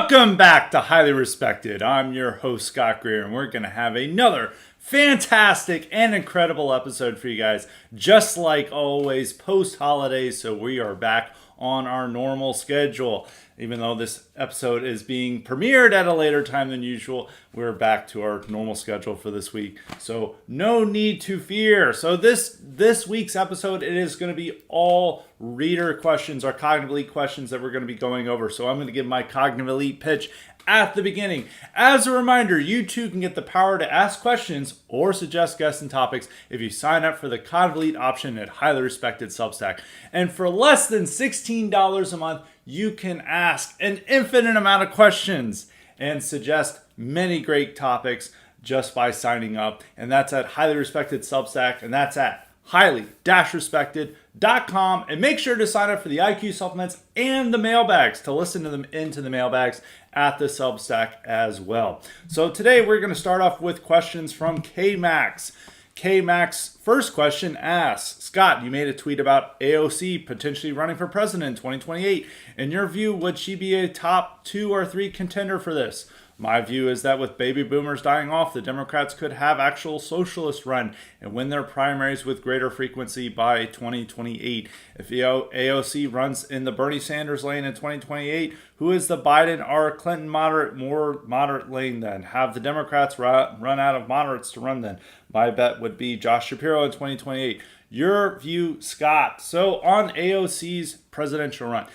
Welcome back to Highly Respected. I'm your host, Scott Greer, and we're going to have another fantastic and incredible episode for you guys, just like always, post-holidays, so we are back on our normal schedule. Even though this episode is being premiered at a later time than usual, we're back to our normal schedule for this week. So no need to fear. So this week's episode, it is going to be all reader questions, our Cognitive Elite questions that we're going to be going over. So I'm going to give my Cognitive Elite pitch at the beginning. As a reminder, you too can get the power to ask questions or suggest guests and topics if you sign up for the Cognitive Elite option at Highly Respected Substack. And for less than $16 a month, you can ask an infinite amount of questions and suggest many great topics just by signing up. And that's at Highly Respected Substack, and that's at highly-respected.com. And make sure to sign up for the IQ supplements and the mailbags to listen to them into the mailbags at the Substack as well. So today we're going to start off with questions from K-Max. K-Max first question asks, Scott, you made a tweet about AOC potentially running for president in 2028. In your view, would she be a top 2 or 3 contender for this? My view is that with baby boomers dying off, the Democrats could have actual socialists run and win their primaries with greater frequency by 2028. If AOC runs in the Bernie Sanders lane in 2028, who is the Biden or Clinton more moderate lane then? Have the Democrats run out of moderates to run then? My bet would be Josh Shapiro in 2028. Your view, Scott. So on AOC's presidential run,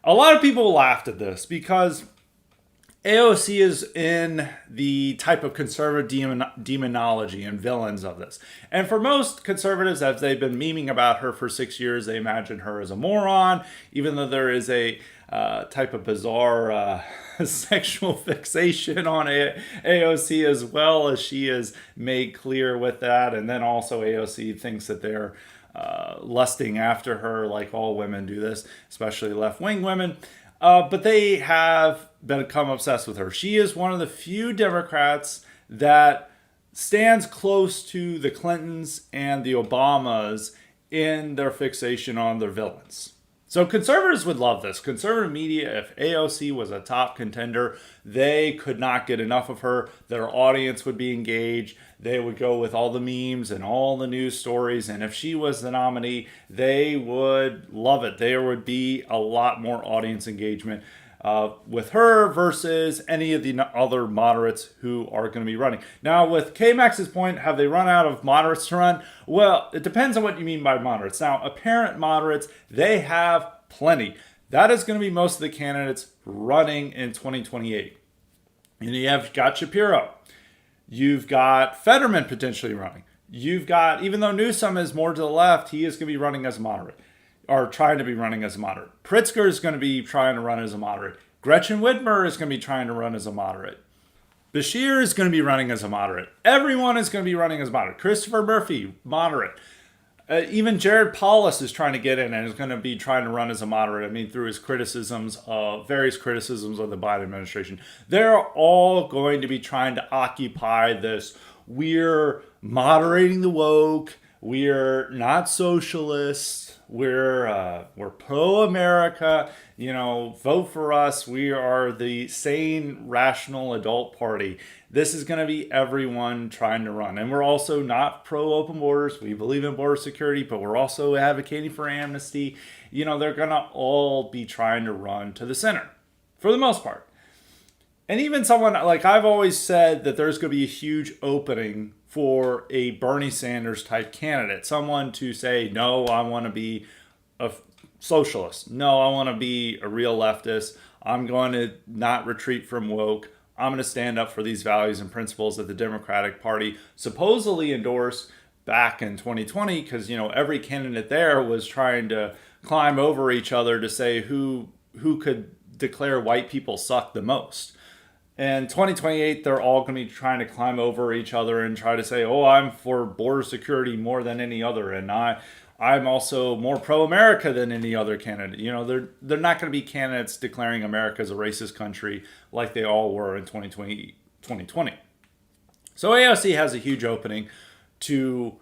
a lot of people laughed at this because AOC is in the type of conservative demonology and villains of this. And for most conservatives, as they've been memeing about her for 6 years, they imagine her as a moron, even though there is a type of bizarre sexual fixation on AOC as well, as she is made clear with that. And then also AOC thinks that they're lusting after her, like all women do this, especially left-wing women. But they have become obsessed with her. She is one of the few Democrats that stands close to the Clintons and the Obamas in their fixation on their villains. So conservatives would love this. Conservative media, if AOC was a top contender, they could not get enough of her. Their audience would be engaged. They would go with all the memes and all the news stories. And if she was the nominee, they would love it. There would be a lot more audience engagement with her versus any of the other moderates who are going to be running. Now, with K-Max's point, have they run out of moderates to run? Well, it depends on what you mean by moderates. Now, apparent moderates, they have plenty. That is going to be most of the candidates running in 2028. And you have got Shapiro. You've got Fetterman potentially running. You've got, even though Newsom is more to the left, he is going to be running as a moderate. Or trying to be running as a moderate. Pritzker is going to be trying to run as a moderate. Gretchen Whitmer is going to be trying to run as a moderate. Beshear is going to be running as a moderate. Everyone is going to be running as a moderate. Christopher Murphy, moderate. Even Jared Polis is trying to get in and is going to be trying to run as a moderate. I mean, through his criticisms, various criticisms of the Biden administration. They're all going to be trying to occupy this. We're moderating the woke. We're not socialists. We're pro-America, vote for us. We are the sane, rational adult party. This is going to be everyone trying to run. And we're also not pro-open borders. We believe in border security, but we're also advocating for amnesty. They're going to all be trying to run to the center for the most part. And even someone, like I've always said that there's going to be a huge opening for a Bernie Sanders type candidate. Someone to say, no, I want to be a socialist. No, I want to be a real leftist. I'm going to not retreat from woke. I'm going to stand up for these values and principles that the Democratic Party supposedly endorsed back in 2020, because, every candidate there was trying to climb over each other to say who could declare white people suck the most. And 2028, they're all going to be trying to climb over each other and try to say, oh, I'm for border security more than any other. And I'm also more pro-America than any other candidate. They're not going to be candidates declaring America as a racist country like they all were in 2020. So AOC has a huge opening to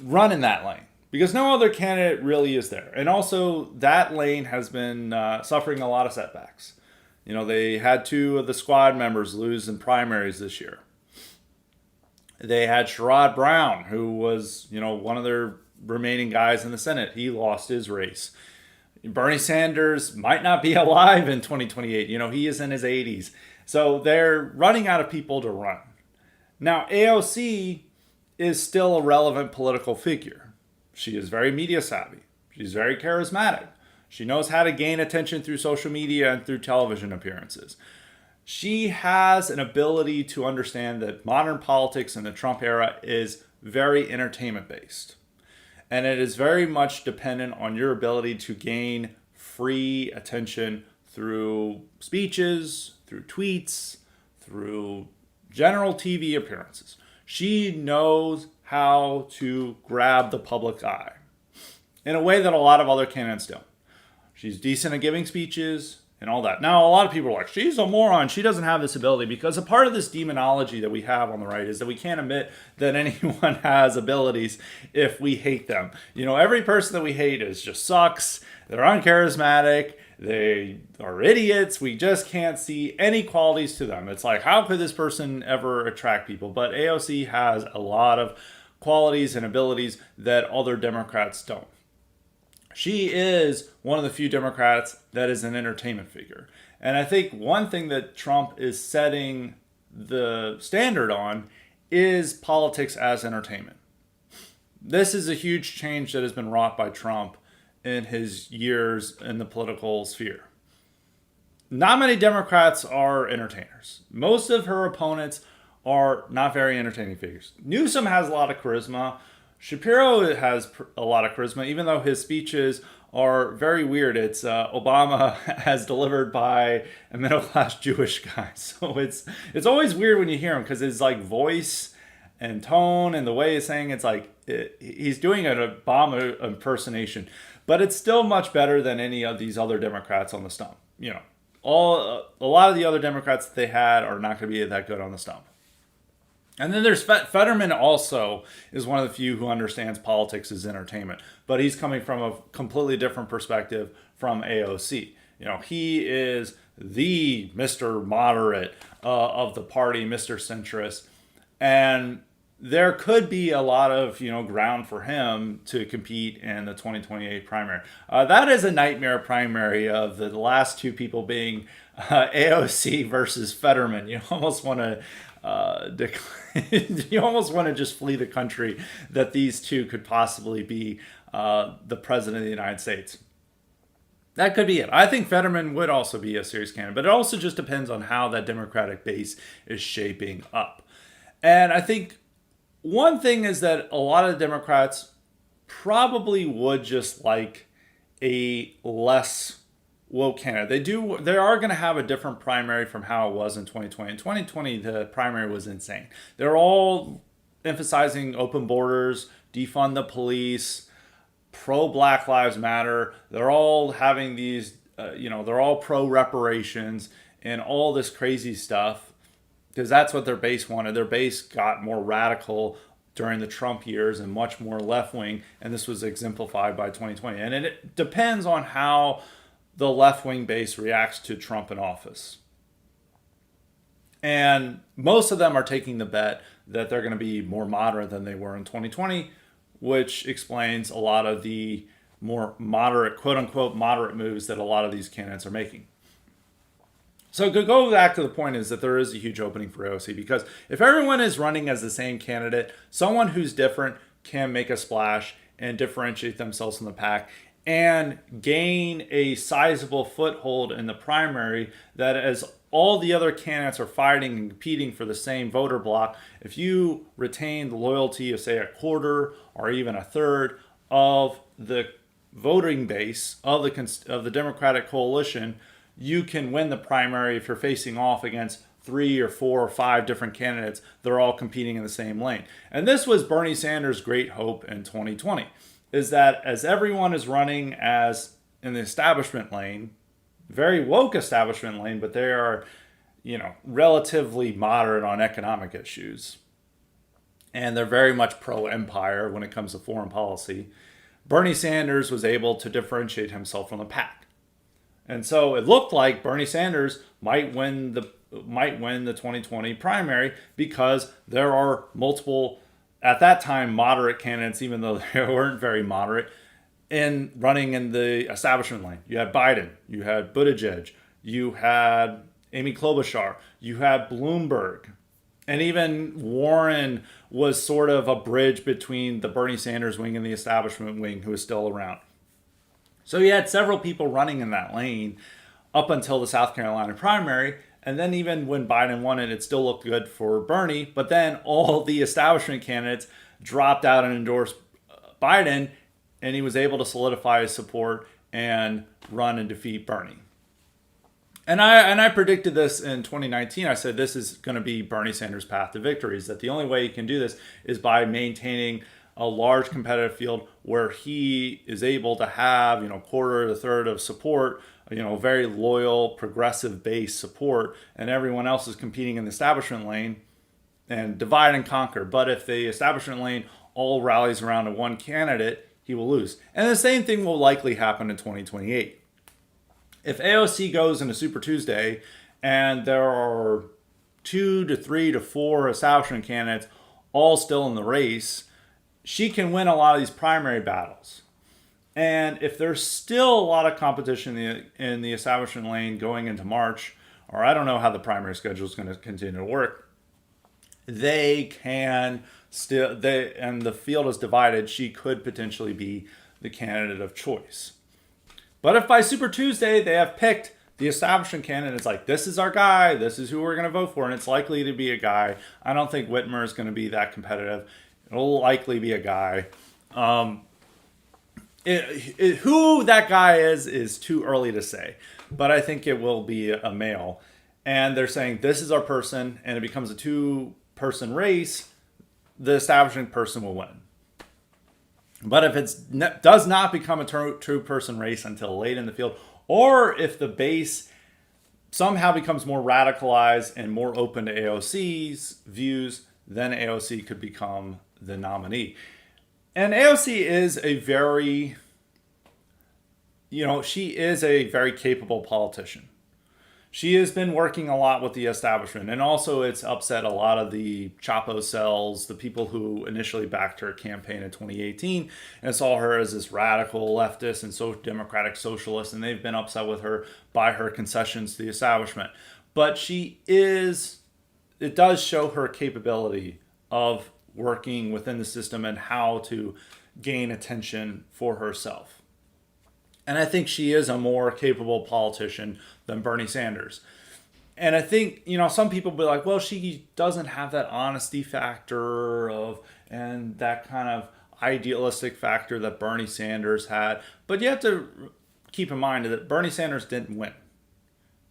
run in that lane because no other candidate really is there. And also that lane has been suffering a lot of setbacks. They had two of the squad members lose in primaries this year. They had Sherrod Brown, who was, one of their remaining guys in the Senate. He lost his race. Bernie Sanders might not be alive in 2028. He is in his 80s. So they're running out of people to run. Now, AOC is still a relevant political figure. She is very media savvy. She's very charismatic. She knows how to gain attention through social media and through television appearances. She has an ability to understand that modern politics in the Trump era is very entertainment based. And it is very much dependent on your ability to gain free attention through speeches, through tweets, through general TV appearances. She knows how to grab the public eye in a way that a lot of other candidates don't. She's decent at giving speeches and all that. Now, a lot of people are like, she's a moron. She doesn't have this ability, because a part of this demonology that we have on the right is that we can't admit that anyone has abilities if we hate them. Every person that we hate just sucks. They're uncharismatic. They are idiots. We just can't see any qualities to them. It's like, how could this person ever attract people? But AOC has a lot of qualities and abilities that other Democrats don't. She is one of the few Democrats that is an entertainment figure. And I think one thing that Trump is setting the standard on is politics as entertainment. This is a huge change that has been wrought by Trump in his years in the political sphere. Not many Democrats are entertainers. Most of her opponents are not very entertaining figures. Newsom has a lot of charisma. Shapiro has a lot of charisma, even though his speeches are very weird. It's Obama as delivered by a middle-class Jewish guy. So it's always weird when you hear him, because his voice and tone and the way he's saying he's doing an Obama impersonation, but it's still much better than any of these other Democrats on the stump. A lot of the other Democrats that they had are not going to be that good on the stump. And then there's Fetterman, also is one of the few who understands politics as entertainment, but he's coming from a completely different perspective from AOC. He is the Mr. Moderate of the party, Mr. Centrist, and there could be a lot of ground for him to compete in the 2028 primary. That is a nightmare primary of the last two people being AOC versus Fetterman. You almost want to you almost want to just flee the country that these two could possibly be the president of the United States. That could be it. I think Fetterman would also be a serious candidate, but it also just depends on how that Democratic base is shaping up. And I think one thing is that a lot of Democrats probably would just like a less woke candidate. They are going to have a different primary from how it was in 2020. In 2020, the primary was insane. They're all emphasizing open borders, defund the police, pro-Black Lives Matter. They're all having these, they're all pro-reparations and all this crazy stuff, because that's what their base wanted. Their base got more radical during the Trump years and much more left-wing, and this was exemplified by 2020. And it depends on how the left-wing base reacts to Trump in office. And most of them are taking the bet that they're going to be more moderate than they were in 2020, which explains a lot of the more moderate, quote-unquote, moderate moves that a lot of these candidates are making. So to go back to the point is that there is a huge opening for AOC, because if everyone is running as the same candidate, someone who's different can make a splash and differentiate themselves from the pack and gain a sizable foothold in the primary, that as all the other candidates are fighting and competing for the same voter block, if you retain the loyalty of, say, a quarter or even a third of the voting base of the Democratic coalition, you can win the primary if you're facing off against 3 or 4 or 5 different candidates. They're all competing in the same lane. And this was Bernie Sanders' great hope in 2020, is that as everyone is running as in the establishment lane, very woke establishment lane, but they are, relatively moderate on economic issues, and they're very much pro-empire when it comes to foreign policy, Bernie Sanders was able to differentiate himself from the pack. And so it looked like Bernie Sanders might win the 2020 primary because there are multiple, at that time, moderate candidates, even though they weren't very moderate, in running in the establishment lane. You had Biden, you had Buttigieg, you had Amy Klobuchar, you had Bloomberg, and even Warren was sort of a bridge between the Bernie Sanders wing and the establishment wing, who is still around. So you had several people running in that lane up until the South Carolina primary. And then even when Biden won it, it still looked good for Bernie. But then all the establishment candidates dropped out and endorsed Biden, and he was able to solidify his support and run and defeat Bernie. And I predicted this in 2019. I said this is going to be Bernie Sanders' path to victory, is that the only way he can do this is by maintaining a large competitive field where he is able to have, quarter to a third of support, very loyal, progressive base support, and everyone else is competing in the establishment lane, and divide and conquer. But if the establishment lane all rallies around one candidate, he will lose. And the same thing will likely happen in 2028. If AOC goes into Super Tuesday and there are 2 to 3 to 4 establishment candidates all still in the race, she can win a lot of these primary battles. And if there's still a lot of competition in the establishment lane going into March, or I don't know how the primary schedule is going to continue to work, they can still, and the field is divided, she could potentially be the candidate of choice. But if by Super Tuesday they have picked the establishment candidate, it's like, this is our guy, this is who we're going to vote for, and it's likely to be a guy. I don't think Whitmer is going to be that competitive. It'll likely be a guy. Who that guy is too early to say, but I think it will be a male. And they're saying this is our person, and it becomes a two-person race, the establishment person will win. But if it does not become a two-person race until late in the field, or if the base somehow becomes more radicalized and more open to AOC's views, then AOC could become the nominee. And AOC is a very, she is a very capable politician. She has been working a lot with the establishment, and also it's upset a lot of the Chapo cells, the people who initially backed her campaign in 2018 and saw her as this radical leftist and democratic socialist, and they've been upset with her by her concessions to the establishment. But it does show her capability of working within the system and how to gain attention for herself. And I think she is a more capable politician than Bernie Sanders. And I think, some people be like, well, she doesn't have that honesty factor and that kind of idealistic factor that Bernie Sanders had. But you have to keep in mind that Bernie Sanders didn't win.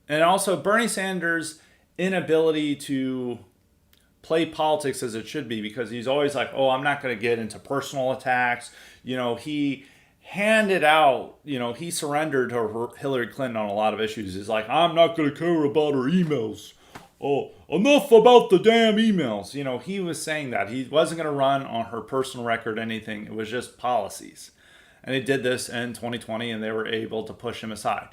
And also Bernie Sanders' inability to play politics as it should be, because he's always like, oh, I'm not going to get into personal attacks. He handed out, he surrendered to Hillary Clinton on a lot of issues. He's like, I'm not going to care about her emails. Oh, enough about the damn emails. He was saying that. He wasn't going to run on her personal record, anything. It was just policies. And he did this in 2020, and they were able to push him aside.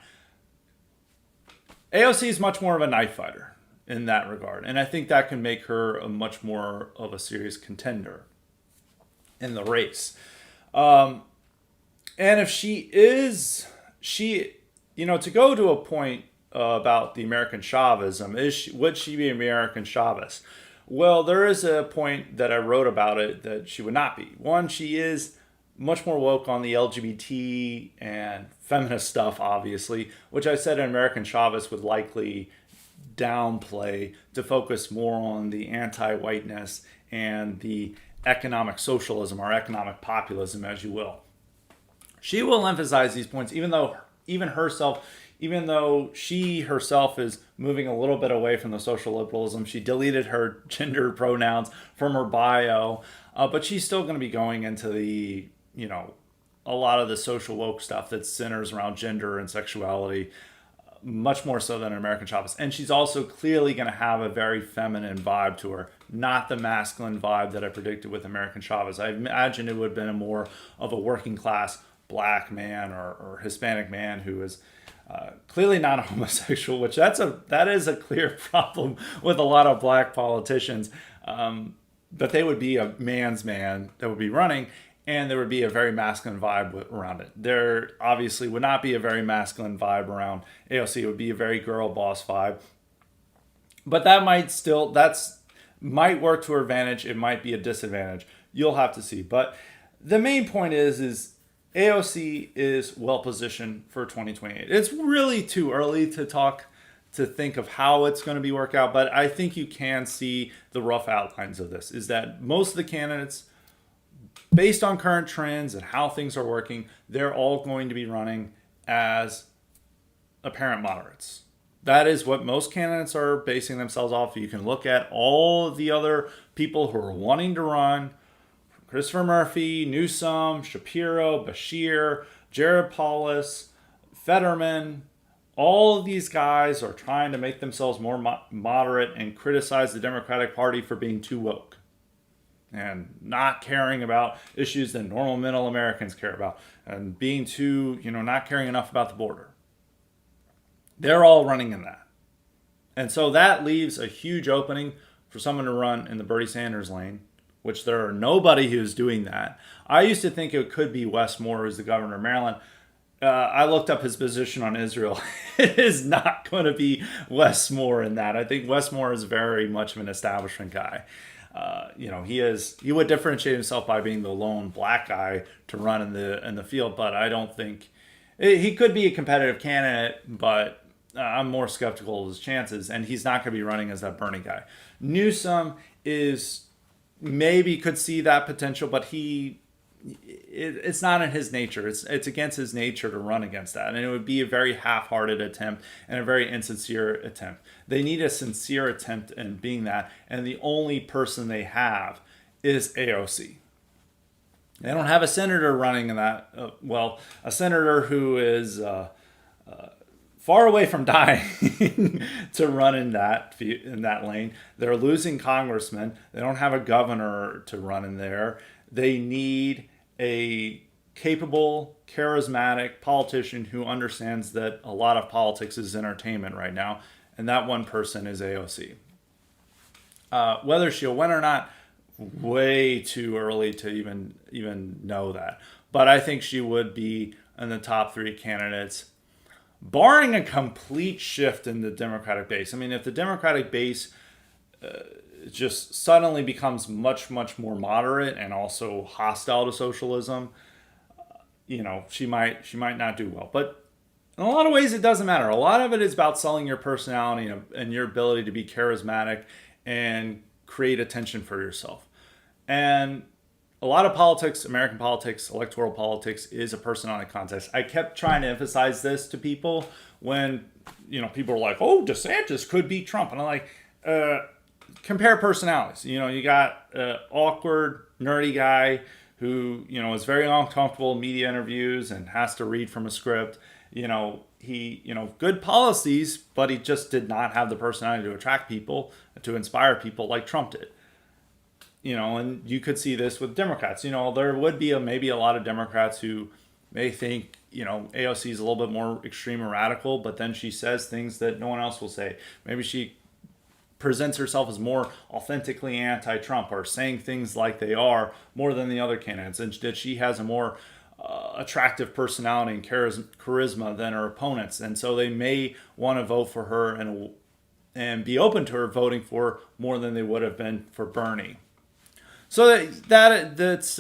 AOC is much more of a knife fighter in that regard. And I think that can make her a much more of a serious contender in the race. And if to go to a point about the American Chauvinism, would she be American Chavez? Well, there is a point that I wrote about it that she would not be. One, she is much more woke on the LGBT and feminist stuff, obviously, which I said an American Chavez would likely downplay to focus more on the anti-whiteness and the economic socialism or economic populism, as you will. She will emphasize these points, even though she herself is moving a little bit away from the social liberalism. She deleted her gender pronouns from her bio, but she's still going to be going into the, a lot of the social woke stuff that centers around gender and sexuality, much more so than an American Chavez. And she's also clearly going to have a very feminine vibe to her, not the masculine vibe that I predicted with American Chavez. I imagine it would have been more of a working class black man or Hispanic man who is Clearly not a homosexual, which that is a clear problem with a lot of black politicians. But they would be a man's man that would be running, and there would be a very masculine vibe around it. There obviously would not be a very masculine vibe around AOC. It would be a very girl boss vibe. But that might work to her advantage. It might be a disadvantage. You'll have to see. But the main point is AOC is well positioned for 2028. It's really too early to think of how it's going to be worked out, but I think you can see the rough outlines of this. Is that most of the candidates, based on current trends and how things are working, they're all going to be running as apparent moderates. That is what most candidates are basing themselves off. You can look at all the other people who are wanting to run: Christopher Murphy, Newsom, Shapiro, Bashir, Jared Polis, Fetterman. All of these guys are trying to make themselves more moderate and criticize the Democratic Party for being too woke and not caring about issues that normal middle Americans care about, and being too, not caring enough about the border. They're all running in that. And so that leaves a huge opening for someone to run in the Bernie Sanders lane, which there are nobody who's doing that. I used to think it could be Wes Moore, who's the governor of Maryland. I looked up his position on Israel. It is not going to be Wes Moore in that. I think Wes Moore is very much of an establishment guy. He would differentiate himself by being the lone black guy to run in the field, but I don't think he could be a competitive candidate, but I'm more skeptical of his chances, and he's not going to be running as that Bernie guy. Newsom could see that potential, but it's not in his nature. It's against his nature to run against that, and it would be a very half-hearted attempt and a very insincere attempt. They need a sincere attempt in being that, and the only person they have is AOC. They don't have a senator running in that. A senator who is far away from dying to run in that lane. They're losing congressmen. They don't have a governor to run in there. They need a capable, charismatic politician who understands that a lot of politics is entertainment right now, and that one person is AOC. Whether she'll win or not, way too early to even know that. But I think she would be in the top 3 candidates, barring a complete shift in the Democratic base. I mean, if the Democratic base just suddenly becomes much, much more moderate and also hostile to socialism, she might not do well. But in a lot of ways, it doesn't matter. A lot of it is about selling your personality and your ability to be charismatic and create attention for yourself. And a lot of politics, American politics, electoral politics, is a personality contest. I kept trying to emphasize this to people when, people are like, oh, DeSantis could beat Trump. And I'm like, compare personalities. You got an awkward, nerdy guy who, is very uncomfortable in media interviews and has to read from a script. Good policies, but he just did not have the personality to attract people, to inspire people like Trump did. And you could see this with Democrats. There would be maybe a lot of Democrats who may think, AOC is a little bit more extreme or radical, but then she says things that no one else will say. Maybe she presents herself as more authentically anti-Trump, or saying things like they are more than the other candidates, and that she has a more attractive personality and charisma than her opponents. And so they may want to vote for her and be open to her voting for more than they would have been for Bernie. So that's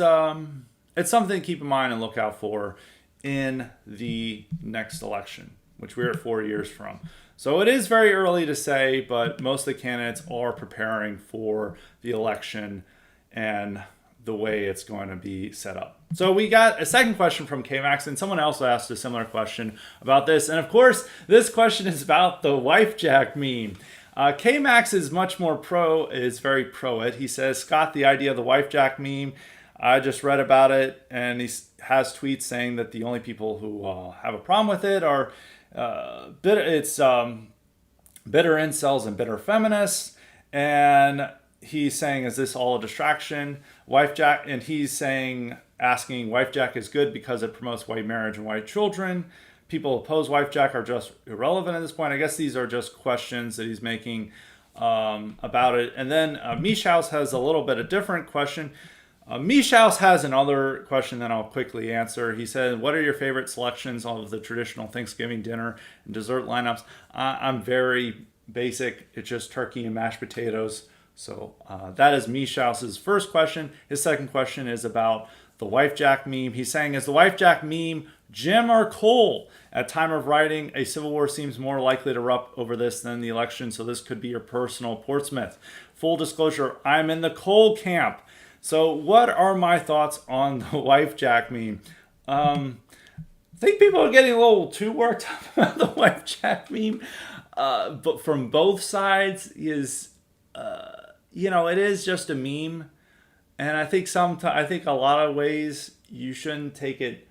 it's something to keep in mind and look out for in the next election, which we're at 4 years from. So it is very early to say, but most of the candidates are preparing for the election and the way it's going to be set up. So we got a second question from K-Max, and someone else asked a similar question about this. And of course, this question is about the wifejak meme. K-Max is very pro it. He says, Scott, the idea of the wifejak meme, I just read about it, and he has tweets saying that the only people who have a problem with it are bitter incels and bitter feminists. And he's saying, is this all a distraction? Wifejak, and he's asking, wifejak is good because it promotes white marriage and white children. people oppose wife jack are just irrelevant at this point. I guess these are just questions that he's making about it. And then Mishaus has a little bit of different question. Mishaus has another question that I'll quickly answer. He said, what are your favorite selections of the traditional Thanksgiving dinner and dessert lineups? I'm very basic. It's just turkey and mashed potatoes. So that is Mishaus's first question. His second question is about the wife jack meme. He's saying, is the wife jack meme Jim or Cole? At time of writing, a civil war seems more likely to erupt over this than the election, so this could be your personal Portsmouth. Full disclosure, I'm in the Cole camp. So what are my thoughts on the wife jack meme? I think people are getting a little too worked up about the wife jack meme, but from both sides is, it is just a meme, and I think a lot of ways you shouldn't take it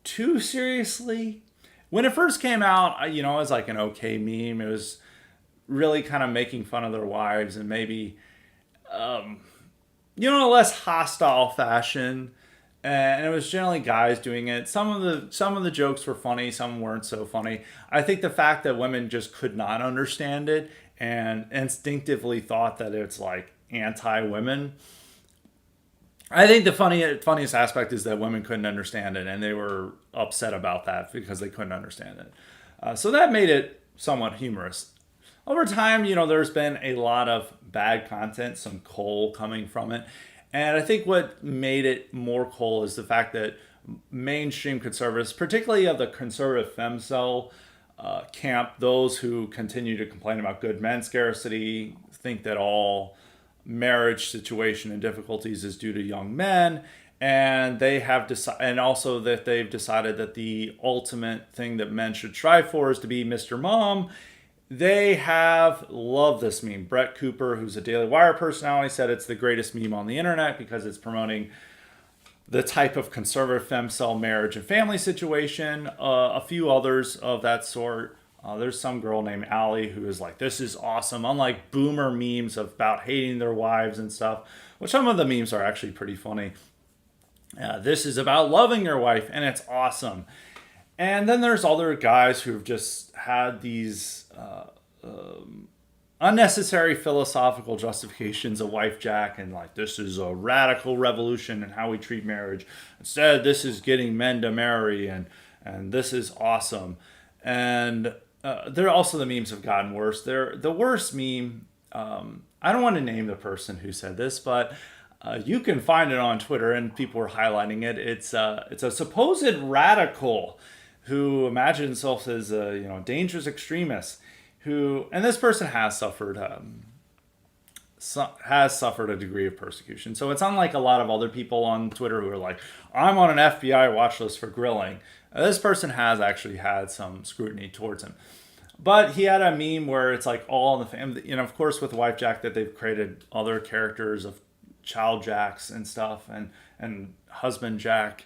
too seriously. When it first came out, it was like an okay meme. It was really kind of making fun of their wives and maybe, a less hostile fashion. And it was generally guys doing it. Some of the jokes were funny, some weren't so funny. I think the fact that women just could not understand it and instinctively thought that it's like anti-women. I think the funniest aspect is that women couldn't understand it, and they were upset about that because they couldn't understand it. So that made it somewhat humorous. Over time, there's been a lot of bad content, some coal coming from it. And I think what made it more coal is the fact that mainstream conservatives, particularly of the conservative femcel camp, those who continue to complain about good men scarcity, think that all marriage situation and difficulties is due to young men, and they have and also that they've decided that the ultimate thing that men should strive for is to be Mr. Mom. They have loved this meme. Brett Cooper, who's a Daily Wire personality, said it's the greatest meme on the internet because it's promoting the type of conservative femcel marriage and family situation. A few others of that sort. There's some girl named Allie who is like, this is awesome. Unlike boomer memes about hating their wives and stuff, which some of the memes are actually pretty funny. This is about loving your wife, and it's awesome. And then there's other guys who've just had these unnecessary philosophical justifications of wife jack, and like, this is a radical revolution in how we treat marriage. Instead, this is getting men to marry, and this is awesome. And there also, the memes have gotten worse. The worst meme, I don't want to name the person who said this, but you can find it on Twitter, and people are highlighting it. It's a supposed radical who imagines himself as a dangerous extremist. And this person has suffered a degree of persecution. So it's unlike a lot of other people on Twitter who are like, I'm on an FBI watch list for grilling. This person has actually had some scrutiny towards him. But he had a meme where it's like all in the family, of course with wife jack, that they've created other characters of child jacks and stuff, and husband jack,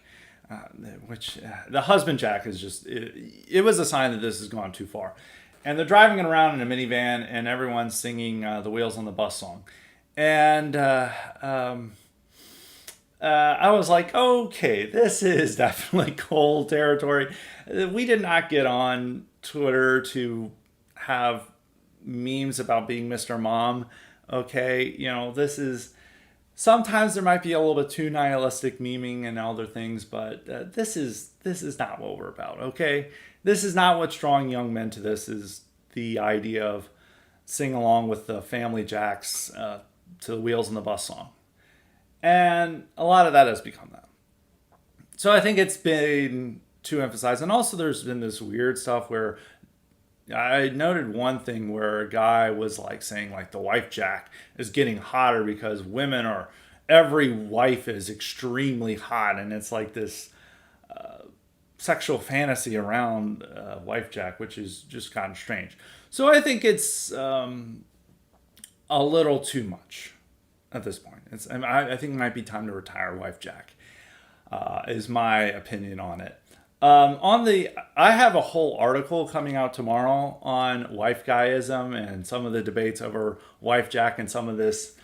which the husband jack is just, it was a sign that this has gone too far. And they're driving around in a minivan, and everyone's singing the Wheels on the Bus song. And I was like, okay, this is definitely cold territory. We did not get on Twitter to have memes about being Mr. Mom. Okay, this is, sometimes there might be a little bit too nihilistic memeing and other things, but this is not what we're about, okay? This is not what's drawing young men to this, is the idea of sing along with the family jacks to the Wheels on the Bus song. And a lot of that has become that. So I think it's been too emphasized. And also there's been this weird stuff where I noted one thing where a guy was like saying like the wife jack is getting hotter because every wife is extremely hot. And it's like this sexual fantasy around wife jack, which is just kind of strange. So I think it's a little too much at this point. I think it might be time to retire wife jack, is my opinion on it. I have a whole article coming out tomorrow on wife guyism and some of the debates over wife jack and some of this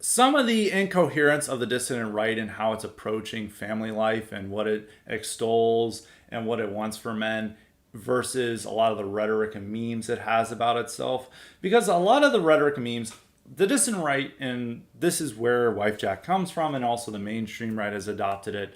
some of the incoherence of the dissident right and how it's approaching family life and what it extols and what it wants for men versus a lot of the rhetoric and memes it has about itself. Because a lot of the rhetoric and memes, the dissident right, and this is where wifejak comes from, and also the mainstream right has adopted it,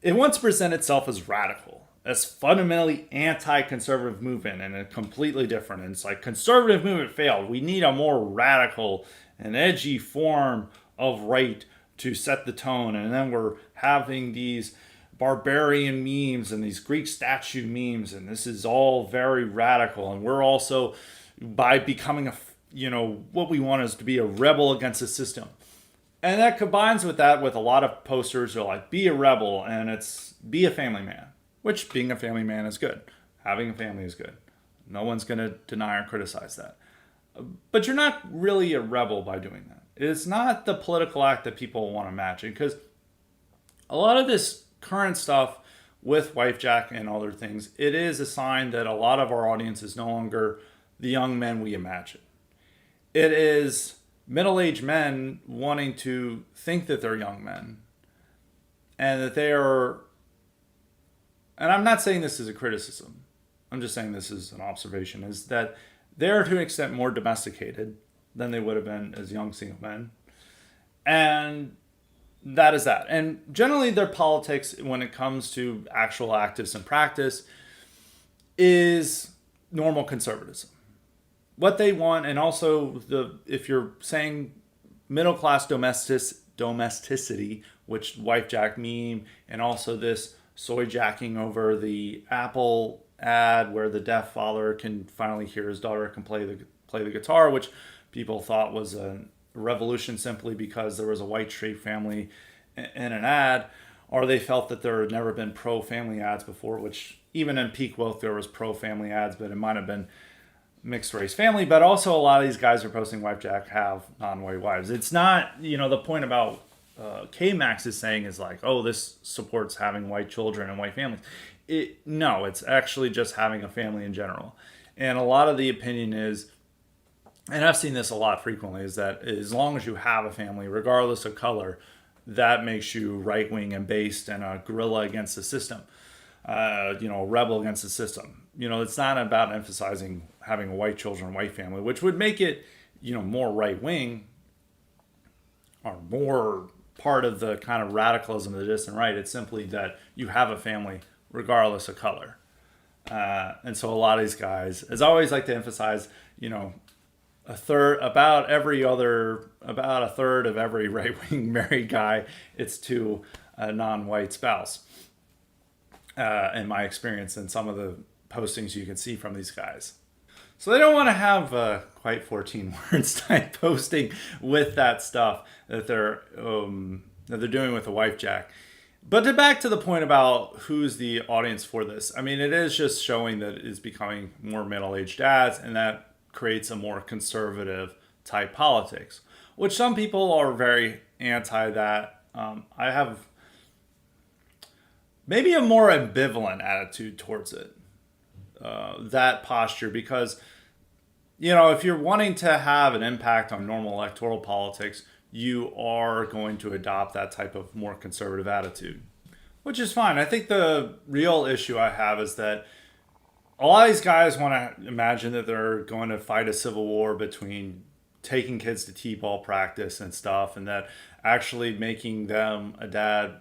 it wants to present itself as radical, as fundamentally anti-conservative movement, and a completely different. And it's like, conservative movement failed. We need a more radical and edgy form of right to set the tone. And then we're having these barbarian memes and these Greek statue memes, and this is all very radical. And we're also, by becoming what we want is to be a rebel against the system. And that combines with that with a lot of posters are like, be a rebel, and it's be a family man, which being a family man is good. Having a family is good. No one's going to deny or criticize that. But you're not really a rebel by doing that. It's not the political act that people want to imagine, because a lot of this current stuff with wifejak and other things, it is a sign that a lot of our audience is no longer the young men we imagine. It is middle-aged men wanting to think that they're young men, and that they are, and I'm not saying this is a criticism, I'm just saying this is an observation, is that they're to an extent more domesticated than they would have been as young single men. And that is that. And generally their politics, when it comes to actual actives and practice, is normal conservatism. What they want, and also if you're saying middle class domesticity, which wifejak meme, and also this soy jacking over the Apple ad where the deaf father can finally hear his daughter can play the guitar, which people thought was a revolution simply because there was a white straight family in an ad, or they felt that there had never been pro-family ads before, which even in peak woke there was pro-family ads, but it might have been mixed race family. But also a lot of these guys are posting wifejak have non-white wives. It's not, the point about K-Max is saying is like, oh, this supports having white children and white families. No, it's actually just having a family in general. And a lot of the opinion is, and I've seen this a lot frequently, is that as long as you have a family, regardless of color, that makes you right-wing and based and a guerrilla against the system, a rebel against the system. It's not about emphasizing having white children, white family, which would make it, more right-wing or more part of the kind of radicalism of the distant right. It's simply that you have a family regardless of color. And so a lot of these guys, as I always like to emphasize, about a third of every right-wing married guy, it's to a non-white spouse. In my experience, and some of the postings you can see from these guys. So they don't want to have quite 14 words type posting with that stuff that they're doing with the wifejak. But back to the point about who's the audience for this. I mean, it is just showing that it's becoming more middle-aged dads, and that creates a more conservative type politics, which some people are very anti that. I have maybe a more ambivalent attitude towards it, that posture, because, if you're wanting to have an impact on normal electoral politics, you are going to adopt that type of more conservative attitude, which is fine. I think the real issue I have is that a lot of these guys want to imagine that they're going to fight a civil war between taking kids to t-ball practice and stuff, and that actually making them a dad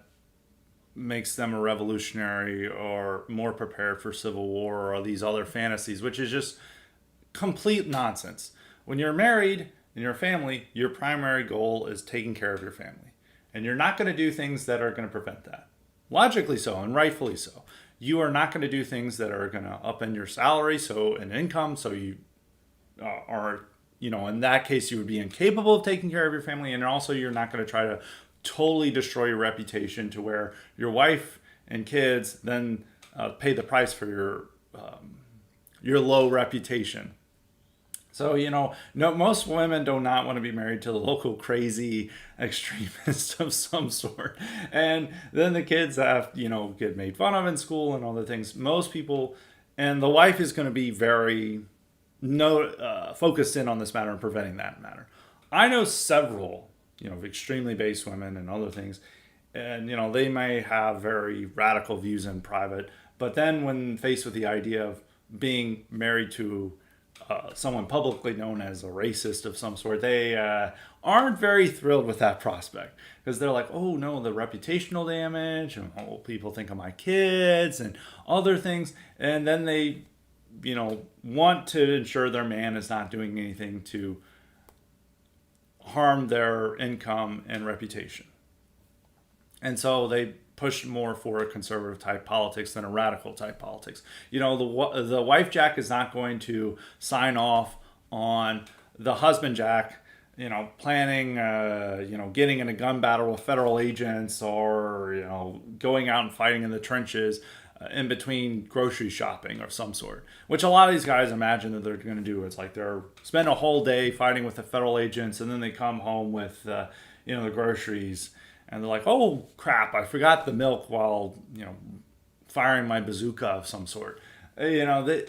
makes them a revolutionary or more prepared for civil war or these other fantasies, which is just complete nonsense. When you're married and you're a family, your primary goal is taking care of your family. And you're not going to do things that are going to prevent that. Logically so, and rightfully so. You are not going to do things that are going to upend your salary, so an income, so you are, in that case, you would be incapable of taking care of your family. And also you're not going to try to totally destroy your reputation to where your wife and kids then pay the price for your low reputation. So, no, most women do not want to be married to the local crazy extremist of some sort. And then the kids have, get made fun of in school and other things. Most people, and the wife is going to be very focused in on this matter and preventing that matter. I know several extremely base women and other things. And, they may have very radical views in private, but then when faced with the idea of being married to someone publicly known as a racist of some sort, they aren't very thrilled with that prospect, because they're like, oh no, the reputational damage, and what will people think of my kids, and other things. And then they, want to ensure their man is not doing anything to harm their income and reputation. And so they push more for a conservative type politics than a radical type politics. The wifejak is not going to sign off on the husband jack, planning, getting in a gun battle with federal agents, or, going out and fighting in the trenches in between grocery shopping of some sort, which a lot of these guys imagine that they're going to do. It's like they're spend a whole day fighting with the federal agents, and then they come home with, the groceries. And they're like, oh, crap, I forgot the milk while, firing my bazooka of some sort. A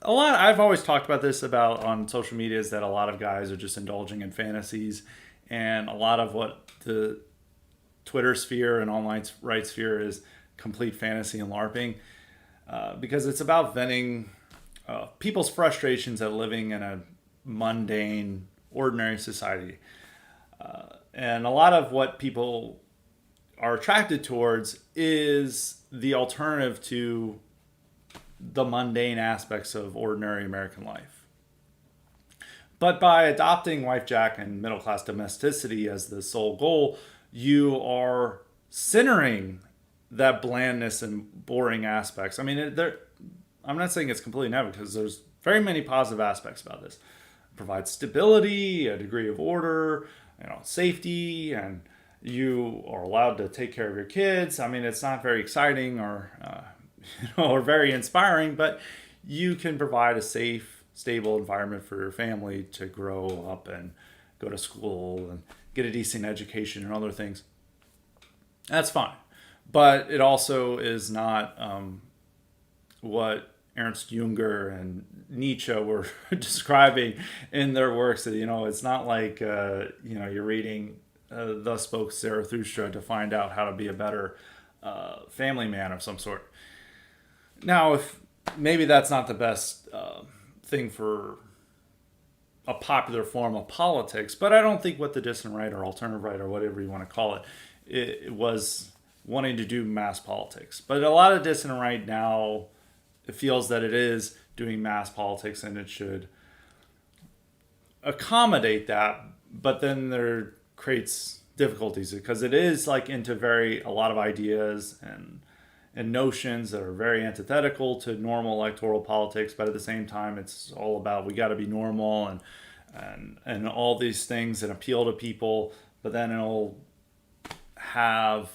lot, I've always talked about this on social media, is that a lot of guys are just indulging in fantasies. And a lot of what the Twitter sphere and online right sphere is complete fantasy and LARPing. Because it's about venting people's frustrations at living in a mundane, ordinary society. And a lot of what people are attracted towards is the alternative to the mundane aspects of ordinary American life. But by adopting wifejak and middle-class domesticity as the sole goal, you are centering that blandness and boring aspects. I mean, I'm not saying it's completely negative, because there's very many positive aspects about this. It provides stability, a degree of order, safety, and you are allowed to take care of your kids. I mean, it's not very exciting or or very inspiring, but you can provide a safe, stable environment for your family to grow up and go to school and get a decent education and other things. That's fine. But it also is not what Ernst Junger and Nietzsche were describing in their works. It's not like, you're reading Thus Spoke Zarathustra to find out how to be a better family man of some sort. Now, if maybe that's not the best thing for a popular form of politics, but I don't think what the dissident right or alternative right or whatever you want to call it was wanting to do mass politics. But a lot of dissident right now, it feels that it is doing mass politics, and it should accommodate that, but then there creates difficulties, because it is like into a lot of ideas and notions that are very antithetical to normal electoral politics, but at the same time it's all about, we got to be normal and all these things and appeal to people, but then it'll have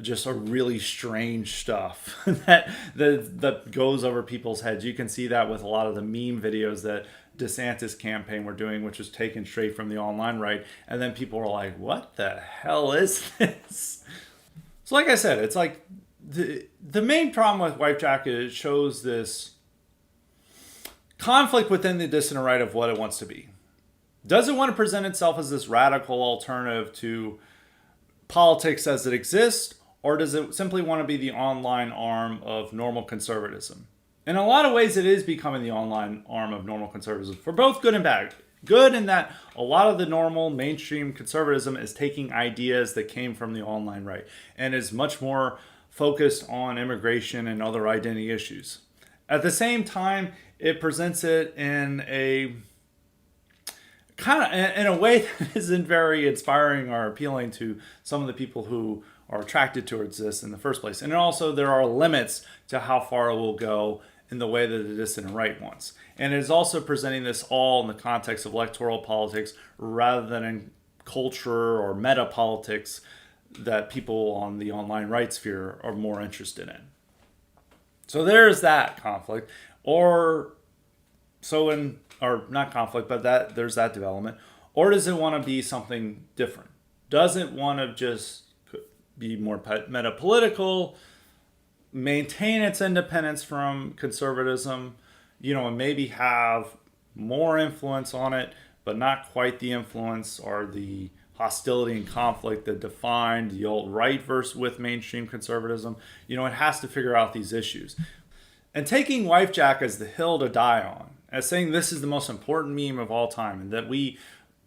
just a really strange stuff that goes over people's heads. You can see that with a lot of the meme videos that DeSantis campaign were doing, which was taken straight from the online right. And then people were like, what the hell is this? So like I said, it's like the main problem with wifejak is it shows this conflict within the dissident right of what it wants to be. Does it want to present itself as this radical alternative to politics as it exists, or does it simply want to be the online arm of normal conservatism? In a lot of ways, it is becoming the online arm of normal conservatism, for both good and bad. Good in that a lot of the normal mainstream conservatism is taking ideas that came from the online right and is much more focused on immigration and other identity issues. At the same time, it presents it in a way that isn't very inspiring or appealing to some of the people who are attracted towards this in the first place. And also there are limits to how far it will go in the way that the dissident right wants. And it is also presenting this all in the context of electoral politics rather than in culture or meta politics that people on the online right sphere are more interested in. So there's that conflict, not conflict, but there's that development. Or does it want to be something different? Does it want to just be more meta-political, maintain its independence from conservatism, and maybe have more influence on it, but not quite the influence or the hostility and conflict that defined the alt-right versus with mainstream conservatism. It has to figure out these issues. And taking wifejak as the hill to die on, as saying this is the most important meme of all time, and that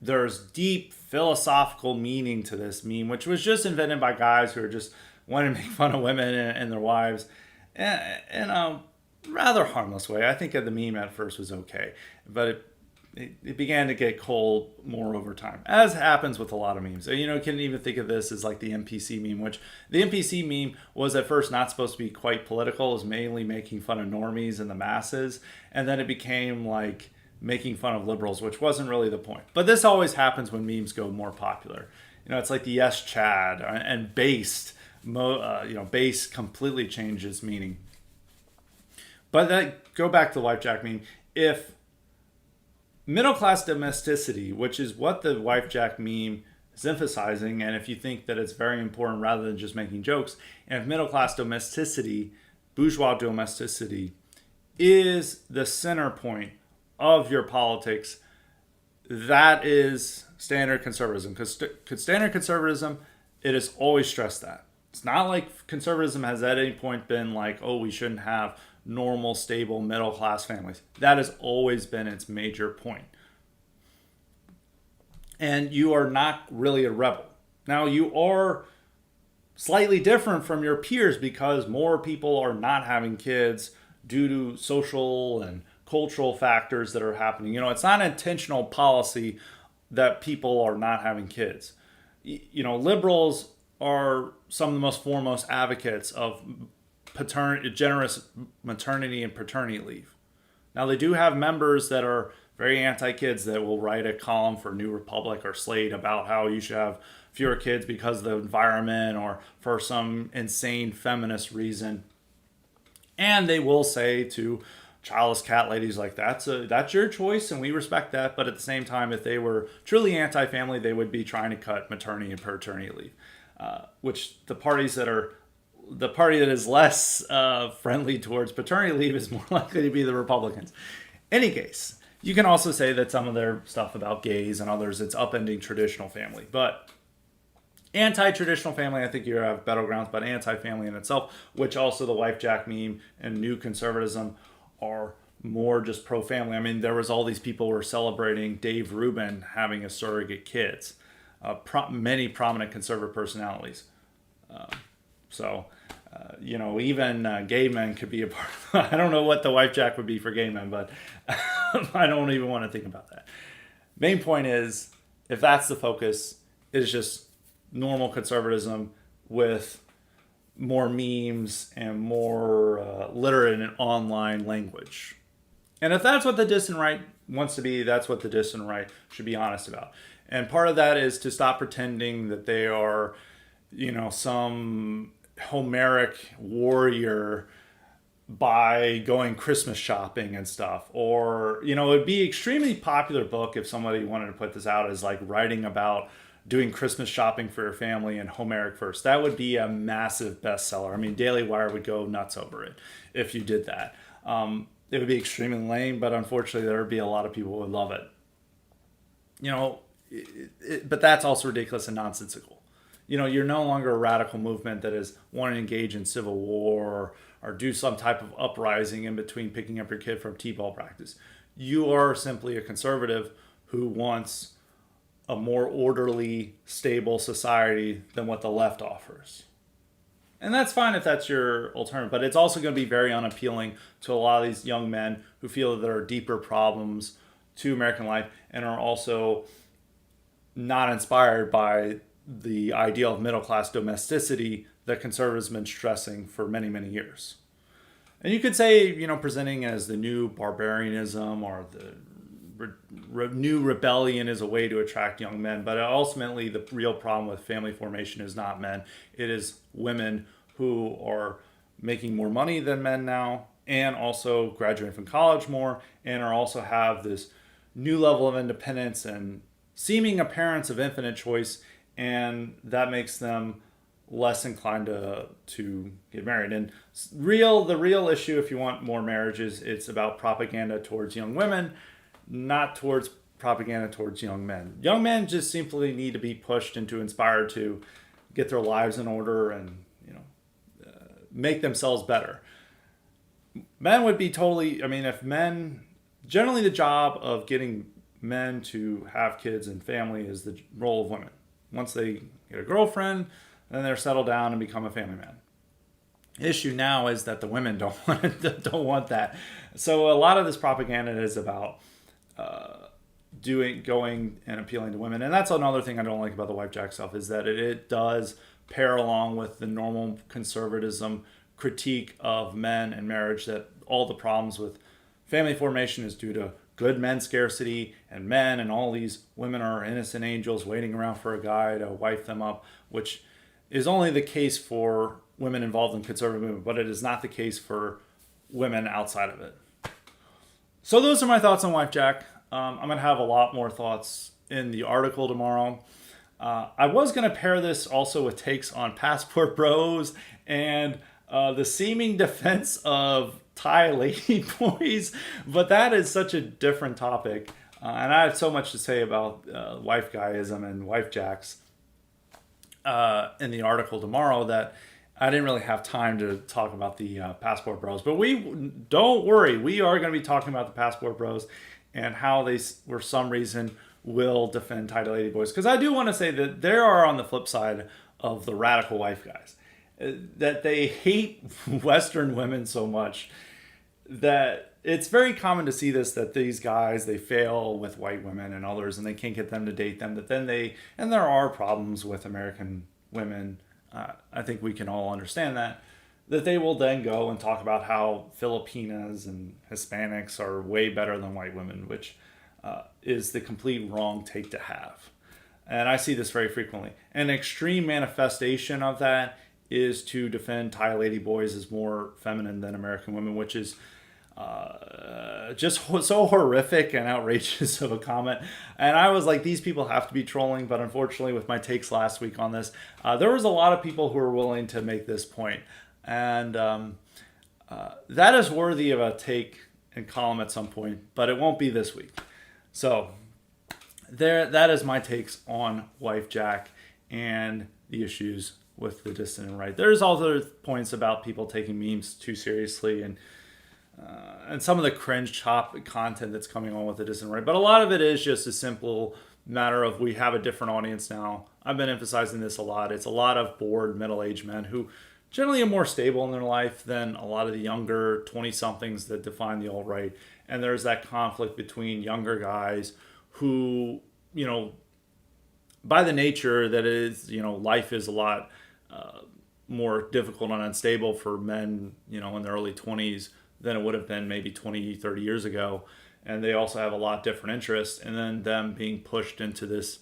there's deep philosophical meaning to this meme, which was just invented by guys who are just wanting to make fun of women and their wives in a rather harmless way. I think the meme at first was okay, but it began to get cold more over time, as happens with a lot of memes. You can even think of this as like the NPC meme, which the NPC meme was at first not supposed to be quite political. It was mainly making fun of normies and the masses. And then it became like making fun of liberals, which wasn't really the point. But this always happens when memes go more popular. It's like the yes Chad and based, base completely changes meaning. But go back to the wifejak meme. If middle-class domesticity, which is what the wifejak meme is emphasizing, and if you think that it's very important rather than just making jokes, and if middle-class domesticity, bourgeois domesticity, is the center point of your politics, that is standard conservatism. Because standard conservatism, it has always stressed that. It's not like conservatism has at any point been like, oh, we shouldn't have normal, stable, middle-class families. That has always been its major point. And you are not really a rebel. Now, you are slightly different from your peers because more people are not having kids due to social and cultural factors that are happening. It's not an intentional policy that people are not having kids. Liberals are some of the most foremost advocates of generous maternity and paternity leave. Now, they do have members that are very anti-kids that will write a column for New Republic or Slate about how you should have fewer kids because of the environment or for some insane feminist reason. And they will say to childless cat ladies like, that's your choice and we respect that. But at the same time, if they were truly anti-family, they would be trying to cut maternity and paternity leave, which the party that is less friendly towards paternity leave is more likely to be the Republicans. Any case, you can also say that some of their stuff about gays and others, it's upending traditional family. But anti-traditional family, I think you have battlegrounds, but anti-family in itself, which also the wifejak meme and new conservatism are more just pro-family. There was all these people who were celebrating Dave Rubin having a surrogate kids, many prominent conservative personalities. Even gay men could be a part of I don't know what the wifejak would be for gay men, but I don't even want to think about that. Main point is, if that's the focus, it is just normal conservatism with more memes and more literate and online language. And if that's what the dissident right wants to be, that's what the dissident right should be honest about. And part of that is to stop pretending that they are, some Homeric warrior by going Christmas shopping and stuff. Or, it would be an extremely popular book if somebody wanted to put this out as like writing about doing Christmas shopping for your family and Homeric verse. That would be a massive bestseller. Daily Wire would go nuts over it if you did that. It would be extremely lame, but unfortunately there would be a lot of people who would love it. But that's also ridiculous and nonsensical. You're no longer a radical movement that is wanting to engage in civil war or do some type of uprising in between picking up your kid from t-ball practice. You are simply a conservative who wants a more orderly, stable society than what the left offers. And that's fine if that's your alternative, but it's also going to be very unappealing to a lot of these young men who feel that there are deeper problems to American life and are also not inspired by the ideal of middle-class domesticity that conservatives have been stressing for many, many years. And you could say, presenting as the new barbarianism or the new rebellion is a way to attract young men. But ultimately, the real problem with family formation is not men. It is women who are making more money than men now and also graduating from college more and are also have this new level of independence and seeming appearance of infinite choice. And that makes them less inclined to get married. And the real issue, if you want more marriages, it's about propaganda towards young women, not towards propaganda towards young men. Young men just simply need to be pushed and to inspired to get their lives in order and make themselves better. Men would be totally, I mean, if men, generally the job of getting men to have kids and family is the role of women. Once they get a girlfriend, then they're settled down and become a family man. Issue now is that the women don't want that. So a lot of this propaganda is about going and appealing to women. And that's another thing I don't like about the wife jack stuff, is that it does pair along with the normal conservatism critique of men and marriage, that all the problems with family formation is due to good men scarcity, and men and all these women are innocent angels waiting around for a guy to wife them up, which is only the case for women involved in conservative movement, but it is not the case for women outside of it. So those are my thoughts on wife jack. I'm going to have a lot more thoughts in the article tomorrow. I was going to pair this also with takes on passport bros and the seeming defense of Thai lady boys, but that is such a different topic. And I have so much to say about wife guyism and wife jacks in the article tomorrow that I didn't really have time to talk about the passport bros. But don't worry, we are going to be talking about the passport bros and how they, for some reason, will defend Thai lady boys. Because I do want to say that there are on the flip side of the radical wife guys, that they hate Western women so much that it's very common to see this, that these guys, they fail with white women and others and they can't get them to date them, that then and there are problems with American women. I think we can all understand that they will then go and talk about how Filipinas and Hispanics are way better than white women, which is the complete wrong take to have. And I see this very frequently. An extreme manifestation of that is to defend Thai lady boys as more feminine than American women, which is just so horrific and outrageous of a comment. And I was like, these people have to be trolling. But unfortunately, with my takes last week on this, there was a lot of people who were willing to make this point. And that is worthy of a take and column at some point, but it won't be this week. So that is my takes on wife jack and the issues with the dissident right. There's other points about people taking memes too seriously and some of the cringe content that's coming on with the dissident right. But a lot of it is just a simple matter of we have a different audience now. I've been emphasizing this a lot. It's a lot of bored middle-aged men who generally are more stable in their life than a lot of the younger 20-somethings that define the alt-right. And there's that conflict between younger guys who, by the nature that is, life is a lot more difficult and unstable for men, in their early 20s than it would have been maybe 20, 30 years ago. And they also have a lot different interests. And then them being pushed into this,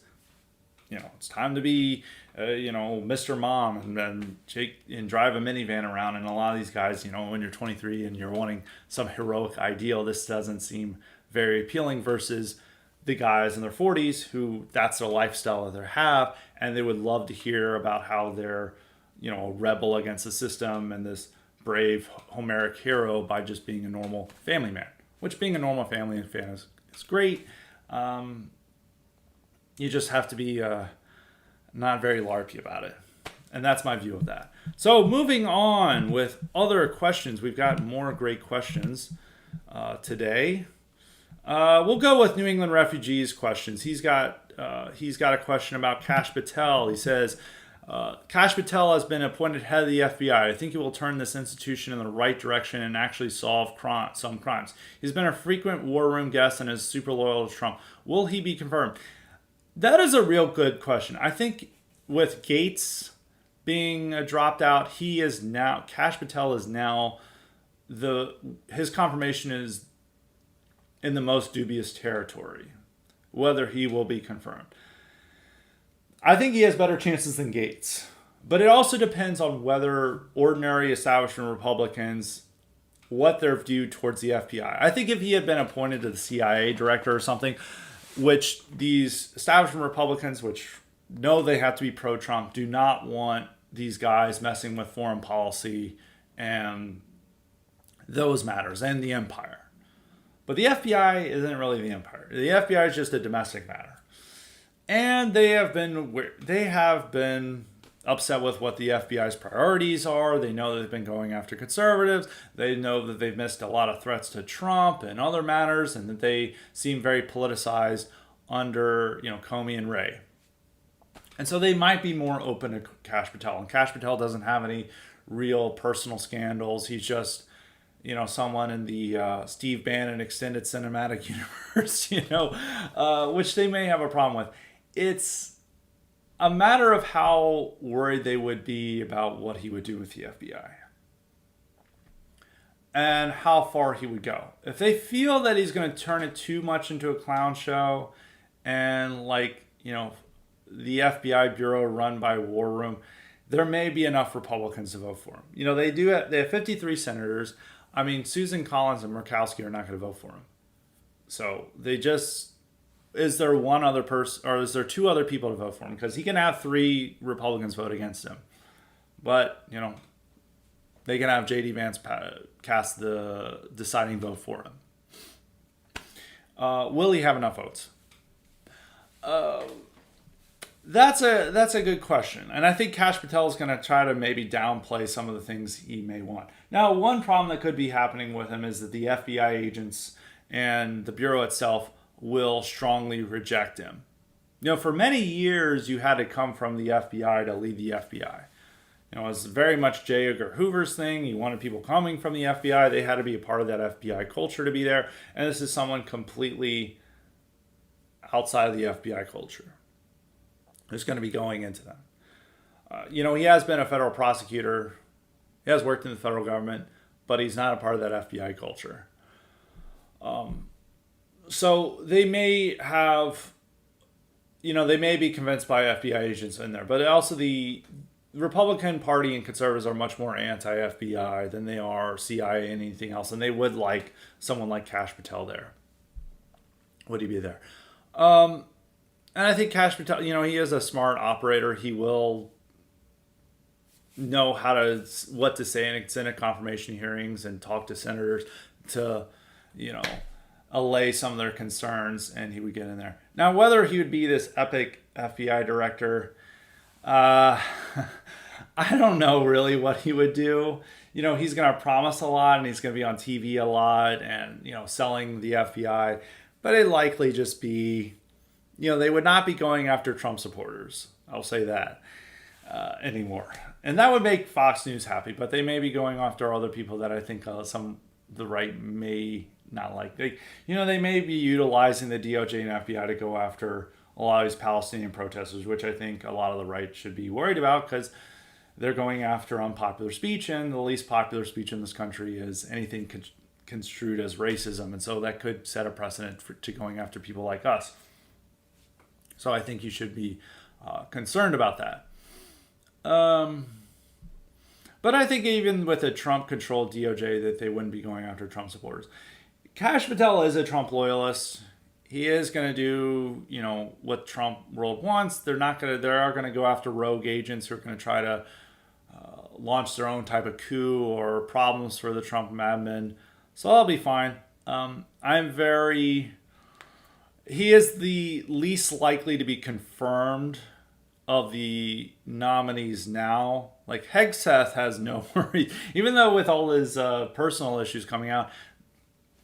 it's time to be, Mr. Mom and drive a minivan around. And a lot of these guys, when you're 23 and you're wanting some heroic ideal, this doesn't seem very appealing versus the guys in their 40s who that's their lifestyle that they have. And they would love to hear about how they're, a rebel against the system and this brave Homeric hero by just being a normal family man, which being a normal family fan is great. You just have to be not very LARPy about it. And that's my view of that. So moving on with other questions. We've got more great questions today. We'll go with New England refugees questions. He's got a question about Kash Patel. He says, Kash Patel has been appointed head of the FBI. I think he will turn this institution in the right direction and actually solve some crimes. He's been a frequent war room guest and is super loyal to Trump. Will he be confirmed? That is a real good question. I think with Gates being dropped out, Kash Patel is now his confirmation is in the most dubious territory, whether he will be confirmed. I think he has better chances than Gates, but it also depends on whether ordinary establishment Republicans, what their view towards the FBI. I think if he had been appointed to the CIA director or something, which these establishment Republicans, which know they have to be pro-Trump, do not want these guys messing with foreign policy and those matters and the empire. But the FBI isn't really the empire. The FBI is just a domestic matter. And they have been upset with what the FBI's priorities are. They know that they've been going after conservatives. They know that they've missed a lot of threats to Trump and other matters, and that they seem very politicized under, Comey and Wray. And so they might be more open to Kash Patel. And Kash Patel doesn't have any real personal scandals. He's just, someone in the Steve Bannon extended cinematic universe, which they may have a problem with. It's a matter of how worried they would be about what he would do with the FBI and how far he would go. If they feel that he's going to turn it too much into a clown show and the FBI bureau run by War Room, there may be enough Republicans to vote for him. They have 53 senators. I mean, Susan Collins and Murkowski are not going to vote for him. So is there one other person, or is there two other people to vote for him? Because he can have 3 Republicans vote against him. But, they can have J.D. Vance cast the deciding vote for him. Will he have enough votes? That's a good question. And I think Kash Patel is going to try to maybe downplay some of the things he may want. Now, one problem that could be happening with him is that the FBI agents and the Bureau itself will strongly reject him. For many years, you had to come from the FBI to lead the FBI. It was very much J. Edgar Hoover's thing. You wanted people coming from the FBI. They had to be a part of that FBI culture to be there. And this is someone completely outside of the FBI culture who's going to be going into them. He has been a federal prosecutor. He has worked in the federal government, but he's not a part of that FBI culture. So they may have, they may be convinced by FBI agents in there, but also the Republican Party and conservatives are much more anti-FBI than they are CIA and anything else, and they would like someone like Kash Patel there. Would he be there? And I think Kash Patel, he is a smart operator. He will know what to say in Senate confirmation hearings and talk to senators to, allay some of their concerns, and he would get in there. Now, whether he would be this epic FBI director, I don't know really what he would do. He's going to promise a lot, and he's going to be on TV a lot, and, selling the FBI. But it'd likely just be, they would not be going after Trump supporters. I'll say that anymore. And that would make Fox News happy, but they may be going after other people that I think the right may not like. They may be utilizing the DOJ and FBI to go after a lot of these Palestinian protesters, which I think a lot of the right should be worried about because they're going after unpopular speech, and the least popular speech in this country is anything construed as racism. And so that could set a precedent to going after people like us. So I think you should be concerned about that. But I think even with a Trump-controlled DOJ that they wouldn't be going after Trump supporters. Kash Patel is a Trump loyalist. He is going to do, what Trump world wants. They are going to go after rogue agents who are going to try to launch their own type of coup or problems for the Trump admin. So that'll be fine. He is the least likely to be confirmed of the nominees now. Like Hegseth has no worry, even though with all his personal issues coming out,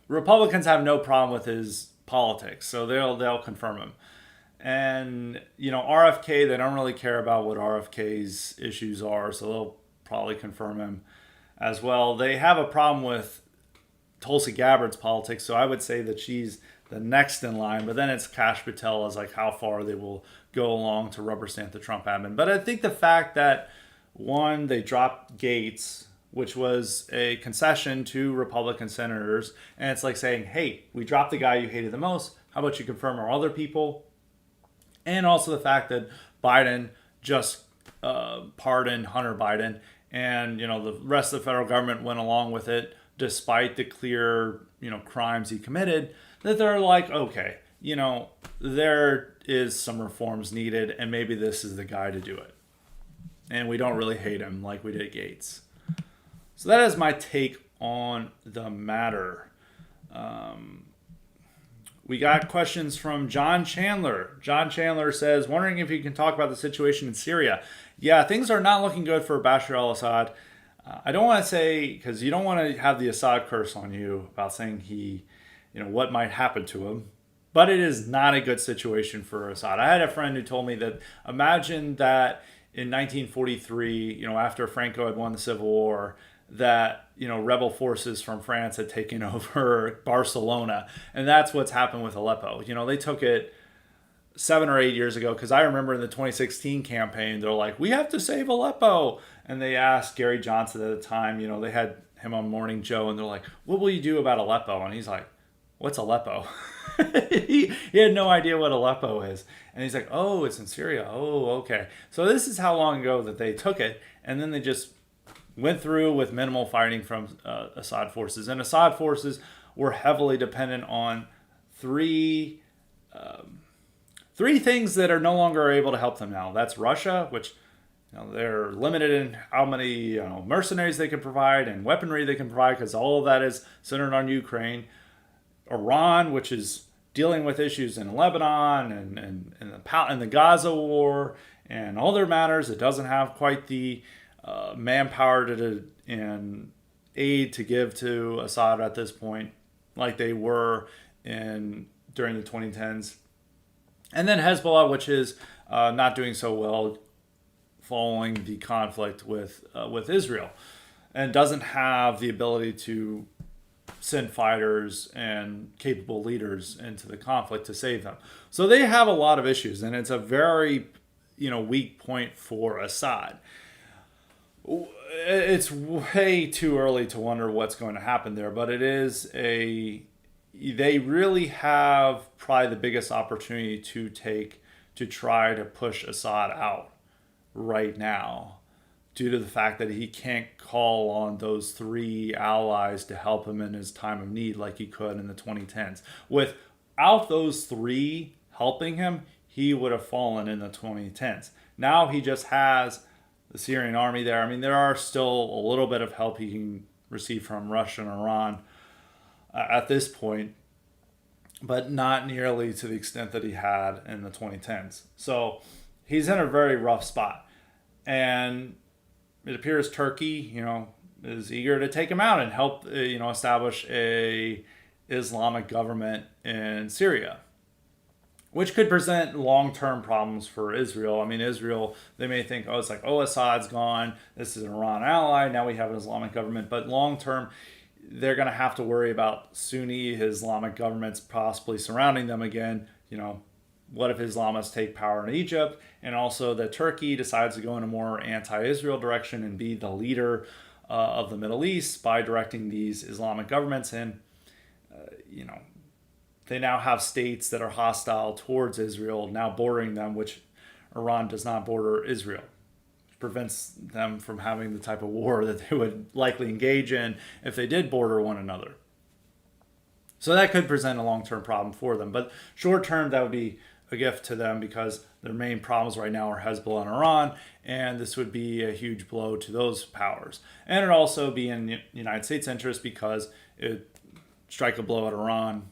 Republicans have no problem with his politics, so they'll confirm him. And RFK, they don't really care about what RFK's issues are, so they'll probably confirm him as well. They have a problem with Tulsi Gabbard's politics, so I would say that she's the next in line. But then it's Kash Patel as like how far they will go along to rubber stamp the Trump admin. But I think the fact that one, they dropped Gates, which was a concession to Republican senators. And it's like saying, hey, we dropped the guy you hated the most. How about you confirm our other people? And also the fact that Biden just pardoned Hunter Biden. And, the rest of the federal government went along with it despite the clear, crimes he committed. That they're like, okay, there is some reforms needed. And maybe this is the guy to do it. And we don't really hate him like we did Gates. So that is my take on the matter. We got questions from John Chandler. John Chandler says, wondering if you can talk about the situation in Syria. Yeah, things are not looking good for Bashar al-Assad. I don't want to say, because you don't want to have the Assad curse on you about saying what might happen to him. But it is not a good situation for Assad. I had a friend who told me that imagine that in 1943, after Franco had won the Civil War, that rebel forces from France had taken over Barcelona, and that's what's happened with Aleppo. They took it 7 or 8 years ago, because I remember in the 2016 campaign, they're like, we have to save Aleppo, and they asked Gary Johnson at the time. They had him on Morning Joe, and they're like, what will you do about Aleppo? And he's like, what's Aleppo? he had no idea what Aleppo is. And he's like, oh, it's in Syria. Oh, okay. So this is how long ago that they took it. And then they just went through with minimal fighting from Assad forces. And Assad forces were heavily dependent on three things that are no longer able to help them now. That's Russia, which they're limited in how many mercenaries they can provide and weaponry they can provide, because all of that is centered on Ukraine. Iran, which is dealing with issues in Lebanon and the Gaza war and all their matters. It doesn't have quite the manpower and aid to give to Assad at this point, like they were during the 2010s. And then Hezbollah, which is not doing so well following the conflict with Israel, and doesn't have the ability to send fighters and capable leaders into the conflict to save them. So they have a lot of issues, and it's a very weak point for Assad. It's way too early to wonder what's going to happen there, but they really have probably the biggest opportunity to try to push Assad out right now, due to the fact that he can't call on those three allies to help him in his time of need like he could in the 2010s. Without those three helping him, he would have fallen in the 2010s. Now he just has the Syrian army there. I mean, there are still a little bit of help he can receive from Russia and Iran at this point, but not nearly to the extent that he had in the 2010s. So he's in a very rough spot. And it appears Turkey, is eager to take him out and help, establish a Islamic government in Syria, which could present long-term problems for Israel. I mean, Israel, they may think, Assad's gone. This is an Iran ally. Now we have an Islamic government. But long-term, they're going to have to worry about Sunni Islamic governments possibly surrounding them again. What if Islamists take power in Egypt? And also that Turkey decides to go in a more anti-Israel direction and be the leader of the Middle East by directing these Islamic governments. And, they now have states that are hostile towards Israel now bordering them, which Iran does not border Israel, which prevents them from having the type of war that they would likely engage in if they did border one another. So that could present a long-term problem for them. But short-term, that would be a gift to them, because their main problems right now are Hezbollah and Iran, and this would be a huge blow to those powers. And it would also be in the United States' interest, because it would strike a blow at Iran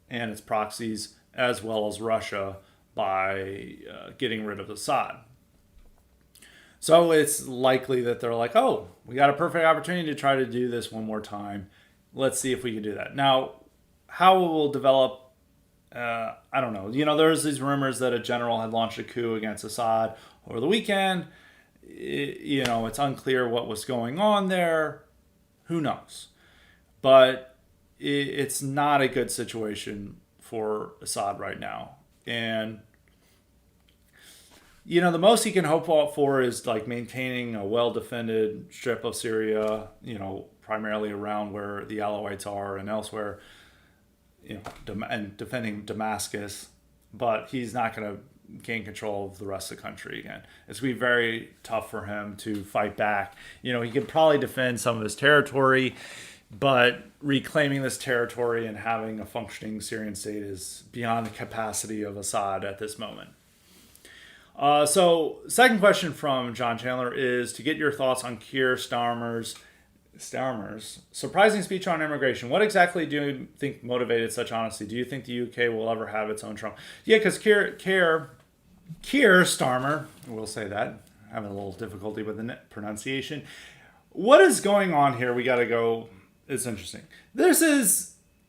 and its proxies, as well as Russia, by getting rid of Assad. So it's likely that they're like, oh, we got a perfect opportunity to try to do this one more time. Let's see if we can do that. Now, how it will develop, I don't know. There's these rumors that a general had launched a coup against Assad over the weekend. It's unclear what was going on there. Who knows? But it's not a good situation for Assad right now. And, the most he can hope for is like maintaining a well-defended strip of Syria, primarily around where the Alawites are and elsewhere, and defending Damascus, but he's not going to gain control of the rest of the country again. It's going to be very tough for him to fight back. He could probably defend some of his territory, but reclaiming this territory and having a functioning Syrian state is beyond the capacity of Assad at this moment. So second question from John Chandler is to get your thoughts on Keir Starmer's Starmer's surprising speech on immigration. What exactly do you think motivated such honesty? Do you think the UK will ever have its own Trump? Yeah, because Keir Starmer, we'll say that, having a little difficulty with the pronunciation. What is going on here? We got to go. It's interesting.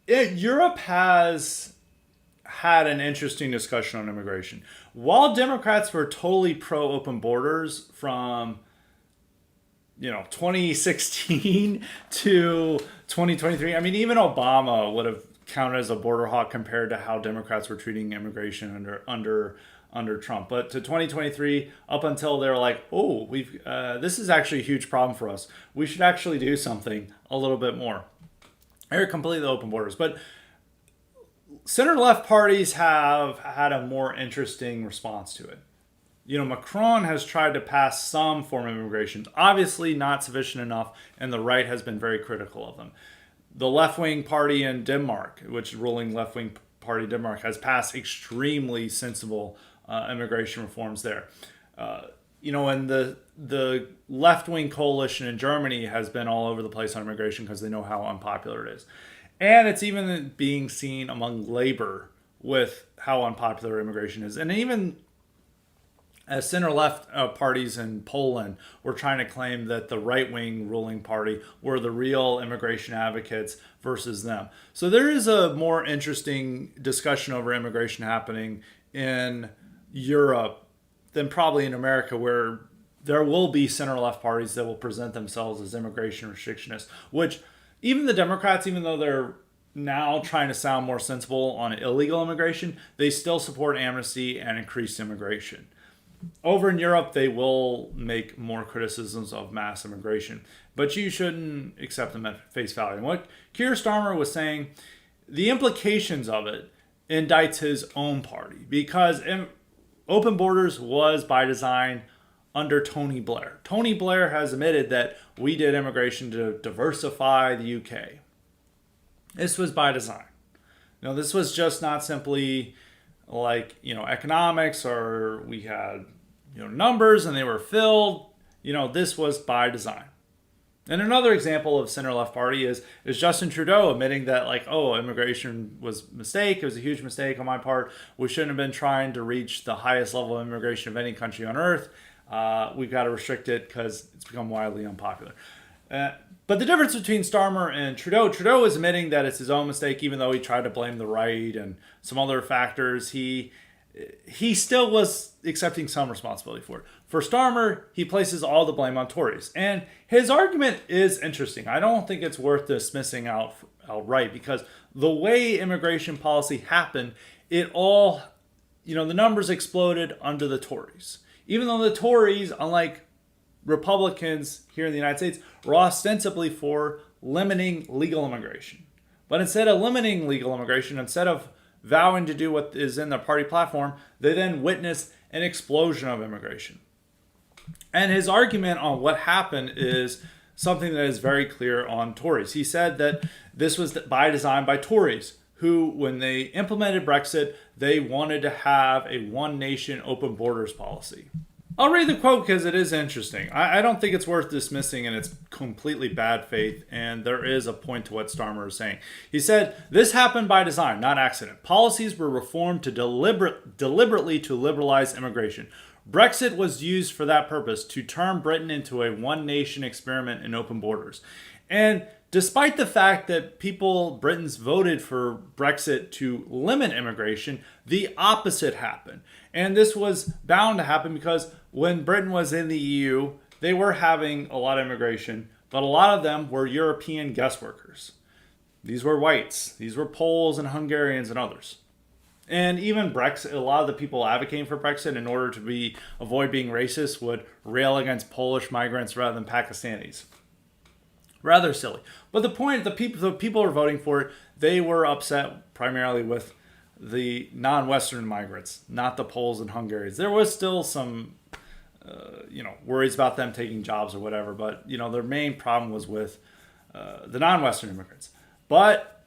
Europe has had an interesting discussion on immigration. While Democrats were totally pro open borders from 2016 to 2023. I mean, even Obama would have counted as a border hawk compared to how Democrats were treating immigration under Trump. But to 2023, up until they were like, oh, this is actually a huge problem for us. We should actually do something a little bit more. They're completely open borders. But center-left parties have had a more interesting response to it. Macron has tried to pass some form of immigration, obviously not sufficient enough, and the right has been very critical of them. The left-wing party in Denmark, which is ruling left-wing party in Denmark, has passed extremely sensible immigration reforms there. And the left-wing coalition in Germany has been all over the place on immigration because they know how unpopular it is. And it's even being seen among labor with how unpopular immigration is. And even as center-left parties in Poland were trying to claim that the right-wing ruling party were the real immigration advocates versus them. So there is a more interesting discussion over immigration happening in Europe than probably in America, where there will be center-left parties that will present themselves as immigration restrictionists, which even the Democrats, even though they're now trying to sound more sensible on illegal immigration, they still support amnesty and increased immigration. Over in Europe, they will make more criticisms of mass immigration, but you shouldn't accept them at face value. And what Keir Starmer was saying, the implications of it indicts his own party, because open borders was by design under Tony Blair. Tony Blair has admitted that we did immigration to diversify the UK. This was by design. This was just not simply like, economics, or we had, numbers and they were filled. This was by design. And another example of center-left party is Justin Trudeau admitting that, immigration was a mistake. It was a huge mistake on my part. We shouldn't have been trying to reach the highest level of immigration of any country on earth. We've got to restrict it because it's become wildly unpopular. But the difference between Starmer and Trudeau is admitting that it's his own mistake, even though he tried to blame the right and some other factors. He still was accepting some responsibility for it. For Starmer, he places all the blame on Tories. And his argument is interesting. I don't think it's worth dismissing outright, because the way immigration policy happened, the numbers exploded under the Tories. Even though the Tories, unlike Republicans here in the United States, were ostensibly for limiting legal immigration. But instead of limiting legal immigration, instead of vowing to do what is in their party platform, they then witnessed an explosion of immigration. And his argument on what happened is something that is very clear on Tories. He said that this was by design by Tories, who, when they implemented Brexit, they wanted to have a one nation open borders policy. I'll read the quote because it is interesting. I don't think it's worth dismissing, and it's completely bad faith, and there is a point to what Starmer is saying. He said, "This happened by design, not accident. Policies were reformed to deliberately to liberalize immigration. Brexit was used for that purpose, to turn Britain into a one-nation experiment in open borders." And despite the fact that Britons voted for Brexit to limit immigration, the opposite happened. And this was bound to happen because when Britain was in the EU, they were having a lot of immigration, but a lot of them were European guest workers. These were whites. These were Poles and Hungarians and others. And even Brexit, a lot of the people advocating for Brexit, in order to avoid being racist, would rail against Polish migrants rather than Pakistanis. Rather silly. But the point, the people who are voting for it, they were upset primarily with the non-Western migrants, not the Poles and Hungarians. There was still some, worries about them taking jobs or whatever, but, their main problem was with the non-Western immigrants. But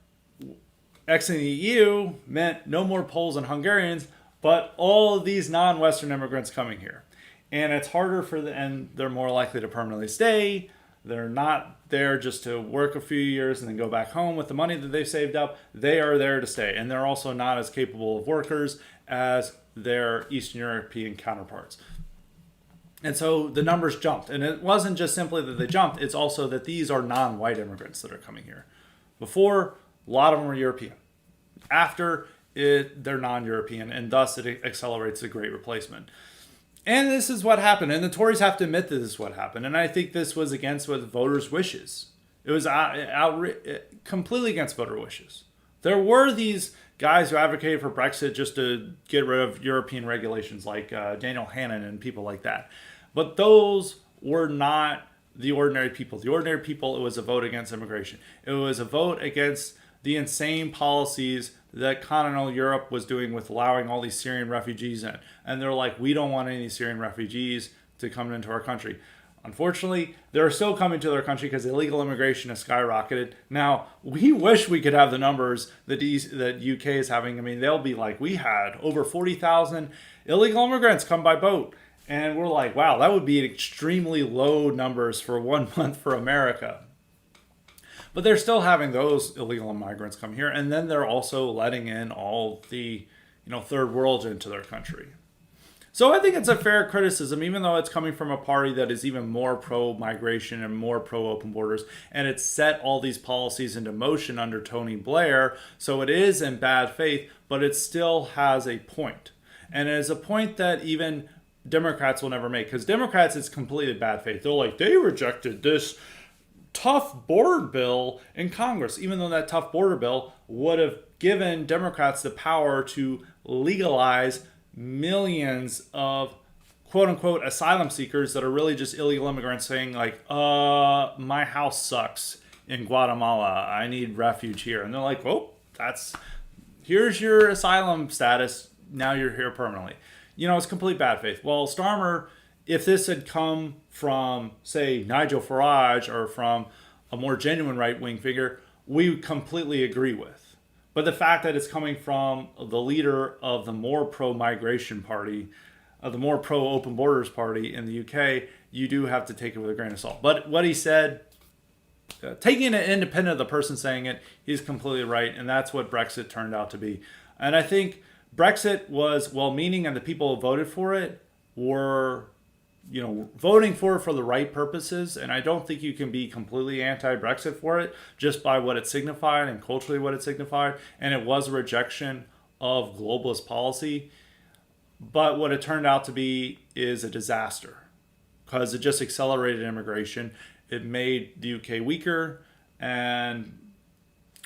exiting the EU meant no more Poles and Hungarians, but all of these non-Western immigrants coming here. And it's harder and they're more likely to permanently stay. They're not there just to work a few years and then go back home with the money that they've saved up. They are there to stay. And they're also not as capable of workers as their Eastern European counterparts. And so the numbers jumped. And it wasn't just simply that they jumped, it's also that these are non-white immigrants that are coming here. Before, a lot of them were European. After, they're non-European, and thus it accelerates the Great Replacement. And this is what happened. And the Tories have to admit that this is what happened. And I think this was against what voters' wishes. It was completely against voter wishes. There were these guys who advocated for Brexit just to get rid of European regulations, like Daniel Hannan and people like that. But those were not the ordinary people. The ordinary people, it was a vote against immigration. It was a vote against the insane policies that continental Europe was doing with allowing all these Syrian refugees in. And they're like, we don't want any Syrian refugees to come into our country. Unfortunately, they're still coming to their country because illegal immigration has skyrocketed. Now, we wish we could have the numbers that UK is having. I mean, they'll be like, we had over 40,000 illegal immigrants come by boat. And we're like, wow, that would be extremely low numbers for 1 month for America. But they're still having those illegal migrants come here. And then they're also letting in all the third world into their country. So I think it's a fair criticism, even though it's coming from a party that is even more pro-migration and more pro-open borders. And it's set all these policies into motion under Tony Blair. So it is in bad faith, but it still has a point. And it is a point that even Democrats will never make. Because Democrats, it's completely bad faith. They're like, they rejected this tough border bill in Congress, even though that tough border bill would have given Democrats the power to legalize millions of quote-unquote asylum seekers that are really just illegal immigrants saying like, my house sucks in Guatemala, I need refuge here. And they're like, oh, here's your asylum status, now you're here permanently. It's complete bad faith. Well, Starmer, if this had come from, say, Nigel Farage or from a more genuine right-wing figure, we completely agree with. But the fact that it's coming from the leader of the more pro-migration party, of the more pro-open borders party in the UK, you do have to take it with a grain of salt. But what he said, taking it independent of the person saying it, he's completely right. And that's what Brexit turned out to be. And I think Brexit was well-meaning, and the people who voted for it were voting for it for the right purposes. And I don't think you can be completely anti-Brexit for it just by what it signified and culturally what it signified. And it was a rejection of globalist policy. But what it turned out to be is a disaster because it just accelerated immigration. It made the UK weaker. And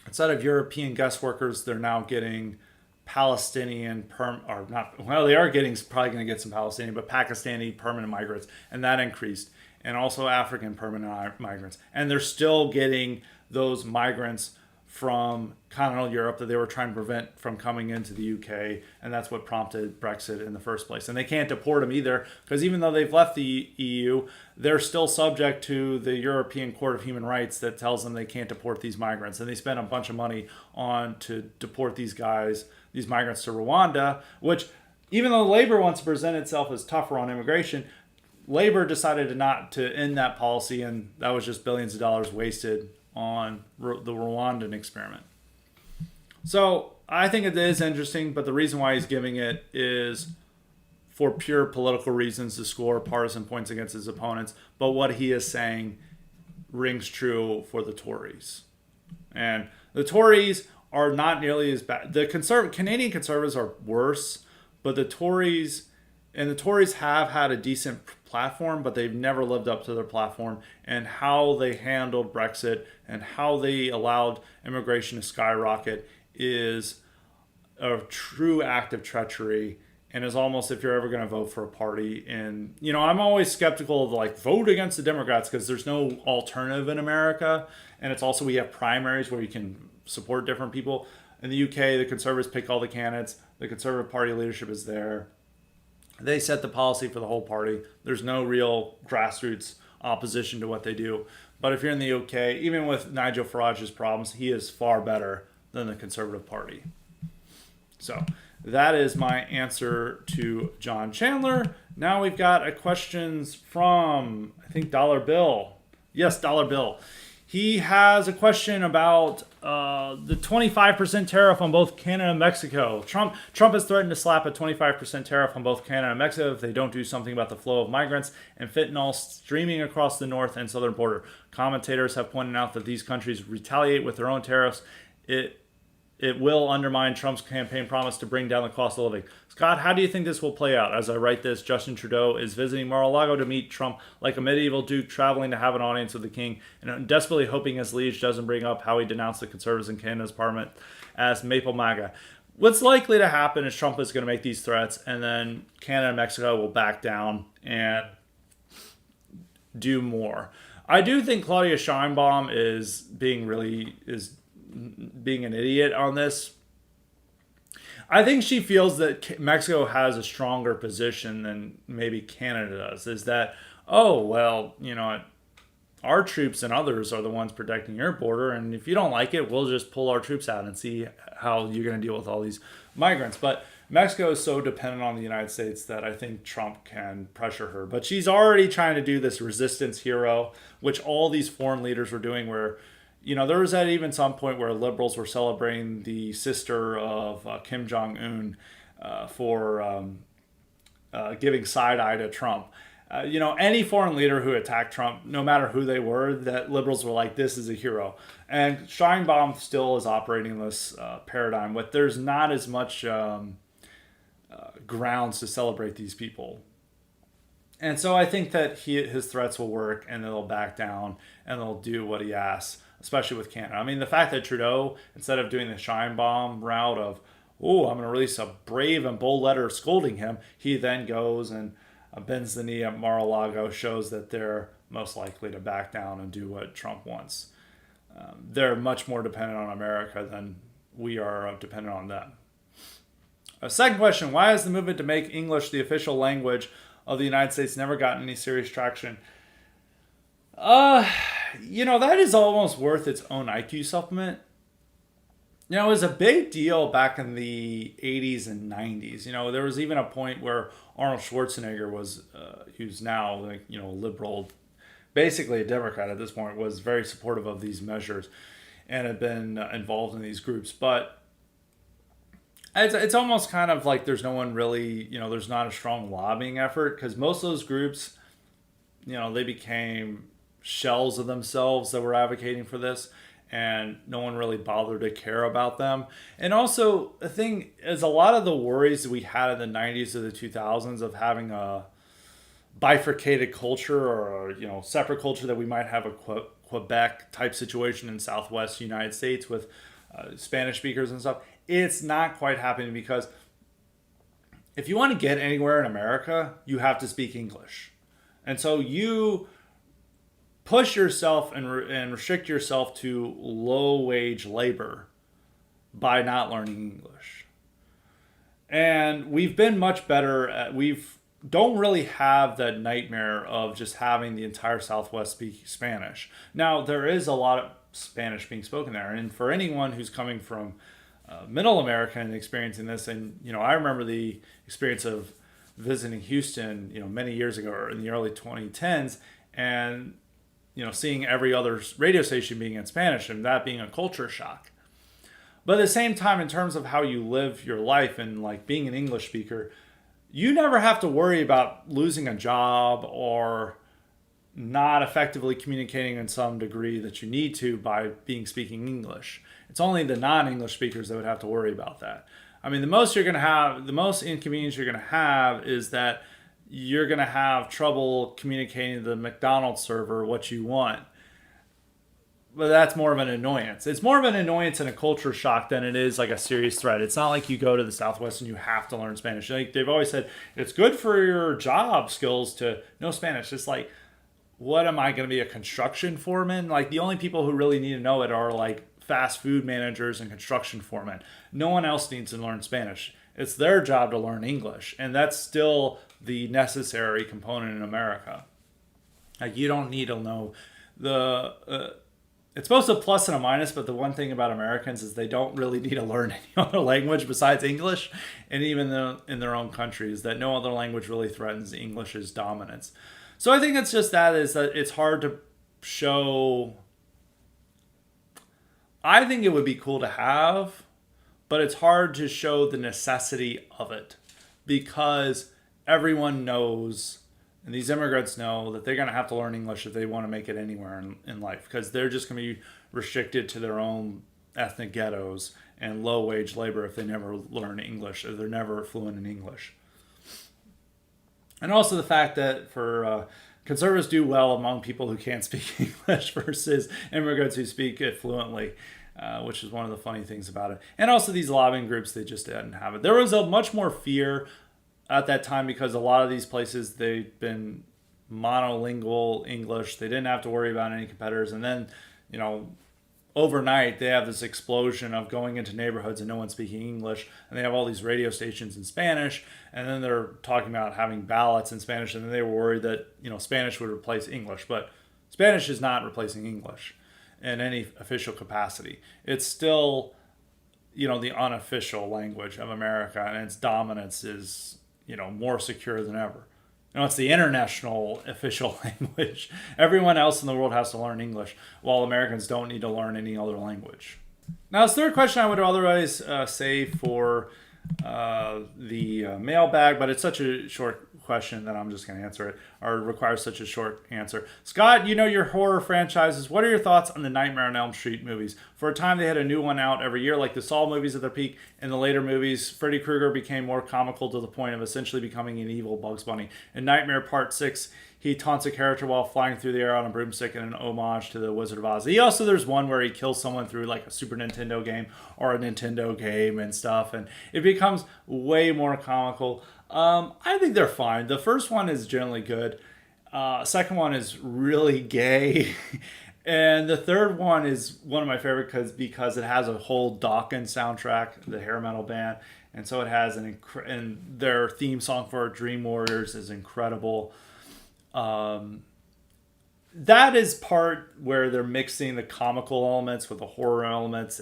instead of European guest workers, they're now getting Palestinian they are getting probably going to get some Palestinian, but Pakistani permanent migrants, and that increased, and also African permanent migrants, and they're still getting those migrants from continental Europe that they were trying to prevent from coming into the UK, and that's what prompted Brexit in the first place. And they can't deport them either, because even though they've left the EU, they're still subject to the European Court of Human Rights that tells them they can't deport these migrants, and they spend a bunch of money on to deport these migrants to Rwanda, which even though Labour wants to present itself as tougher on immigration, Labour decided not to end that policy, and that was just billions of dollars wasted on the Rwandan experiment. So I think it is interesting, but the reason why he's giving it is for pure political reasons to score partisan points against his opponents. But what he is saying rings true for the Tories. And the Tories are not nearly as bad. The Canadian Conservatives are worse, but the Tories have had a decent platform, but they've never lived up to their platform, and how they handled Brexit and how they allowed immigration to skyrocket is a true act of treachery, and is almost, if you're ever going to vote for a party, and I'm always skeptical of vote against the Democrats because there's no alternative in America, and it's also we have primaries where you can support different people. In the UK, the Conservatives pick all the candidates. The Conservative Party leadership is there. They set the policy for the whole party. There's no real grassroots opposition to what they do. But if you're in the UK, even with Nigel Farage's problems, he is far better than the Conservative Party. So that is my answer to John Chandler. Now we've got questions from, I think, Dollar Bill. Yes, dollar bill. He has a question about the 25% tariff on both Canada and Mexico. Trump has threatened to slap a 25% tariff on both Canada and Mexico if they don't do something about the flow of migrants and fentanyl streaming across the north and southern border. Commentators have pointed out that these countries retaliate with their own tariffs. It will undermine Trump's campaign promise to bring down the cost of living. Scott, how do you think this will play out? As I write this, Justin Trudeau is visiting Mar-a-Lago to meet Trump like a medieval duke traveling to have an audience with the king, and desperately hoping his liege doesn't bring up how he denounced the Conservatives in Canada's parliament as Maple MAGA. What's likely to happen is Trump is going to make these threats, and then Canada and Mexico will back down and do more. I do think Claudia Sheinbaum is being an idiot on this. I think she feels that Mexico has a stronger position than maybe Canada does. Is that, oh, well, our troops and others are the ones protecting your border, and if you don't like it, we'll just pull our troops out and see how you're going to deal with all these migrants. But Mexico is so dependent on the United States that I think Trump can pressure her. But she's already trying to do this resistance hero, which all these foreign leaders were doing, where there was at even some point where liberals were celebrating the sister of Kim Jong-un for giving side-eye to Trump. Any foreign leader who attacked Trump, no matter who they were, that liberals were like, this is a hero. And Sheinbaum still is operating this paradigm, but there's not as much grounds to celebrate these people. And so I think that his threats will work, and they'll back down, and they'll do what he asks, especially with Canada. I mean, the fact that Trudeau, instead of doing the Sheinbaum route of, I'm going to release a brave and bold letter scolding him, he then goes and bends the knee at Mar-a-Lago, shows that they're most likely to back down and do what Trump wants. They're much more dependent on America than we are dependent on them. A second question, why has the movement to make English the official language of the United States never gotten any serious traction? That is almost worth its own IQ supplement. It was a big deal back in the 80s and 90s. There was even a point where Arnold Schwarzenegger was, who's now a liberal, basically a Democrat at this point, was very supportive of these measures and had been involved in these groups. But it's almost kind of like there's no one really, there's not a strong lobbying effort, because most of those groups, they became shells of themselves that were advocating for this, and no one really bothered to care about them. And also, the thing is, a lot of the worries that we had in the 90s or the 2000s of having a bifurcated culture, or a separate culture, that we might have a Quebec type situation in Southwest United States with Spanish speakers and stuff, it's not quite happening, because if you want to get anywhere in America, you have to speak English. And so you push yourself and restrict yourself to low-wage labor by not learning English. And we've been much better don't really have that nightmare of just having the entire Southwest speak Spanish. Now, there is a lot of Spanish being spoken there. And for anyone who's coming from Middle America and experiencing this, and, I remember the experience of visiting Houston, many years ago, or in the early 2010s, and seeing every other radio station being in Spanish, and that being a culture shock. But at the same time, in terms of how you live your life and like being an English speaker, you never have to worry about losing a job or not effectively communicating in some degree that you need to by speaking English. It's only the non-English speakers that would have to worry about that. I mean, the most inconvenience you're going to have is that you're going to have trouble communicating to the McDonald's server what you want. But that's more of an annoyance. It's more of an annoyance and a culture shock than it is like a serious threat. It's not like you go to the Southwest and you have to learn Spanish. Like they've always said, it's good for your job skills to know Spanish. It's like, what am I going to be, a construction foreman? Like the only people who really need to know it are like fast food managers and construction foremen. No one else needs to learn Spanish. It's their job to learn English. And that's still the necessary component in America. Like you don't need to know it's both a plus and a minus, but the one thing about Americans is they don't really need to learn any other language besides English, and even in their own countries, that no other language really threatens English's dominance. So I think it's just that it's hard to show. I think it would be cool to have, but it's hard to show the necessity of it because everyone knows, and these immigrants know, that they're going to have to learn English if they want to make it anywhere in life, because they're just going to be restricted to their own ethnic ghettos and low-wage labor if they never learn English, or they're never fluent in English. And also the fact that for conservatives do well among people who can't speak English versus immigrants who speak it fluently, which is one of the funny things about it. And also these lobbying groups, they just didn't have it. There was a much more fear at that time because a lot of these places, they've been monolingual English. They didn't have to worry about any competitors. And then, overnight, they have this explosion of going into neighborhoods and no one speaking English, and they have all these radio stations in Spanish, and then they're talking about having ballots in Spanish, and then they were worried that Spanish would replace English, but Spanish is not replacing English in any official capacity. It's still, the unofficial language of America, and its dominance is, more secure than ever. It's the international official language. Everyone else in the world has to learn English, while Americans don't need to learn any other language. Now, this third question I would otherwise save for the mailbag, but it's such a short question that I'm just going to answer it, or requires such a short answer. Scott, your horror franchises. What are your thoughts on the Nightmare on Elm Street movies? For a time, they had a new one out every year, like the Saw movies at their peak. In the later movies, Freddy Krueger became more comical to the point of essentially becoming an evil Bugs Bunny. In Nightmare Part 6, he taunts a character while flying through the air on a broomstick in an homage to the Wizard of Oz. There's one where he kills someone through like a Super Nintendo game or a Nintendo game and stuff, and it becomes way more comical. I think they're fine. The first one is generally good. Second one is really gay. And the third one is one of my favorite because it has a whole Dawkins soundtrack, the hair metal band. And so it has and their theme song for Dream Warriors is incredible. That is part where they're mixing the comical elements with the horror elements,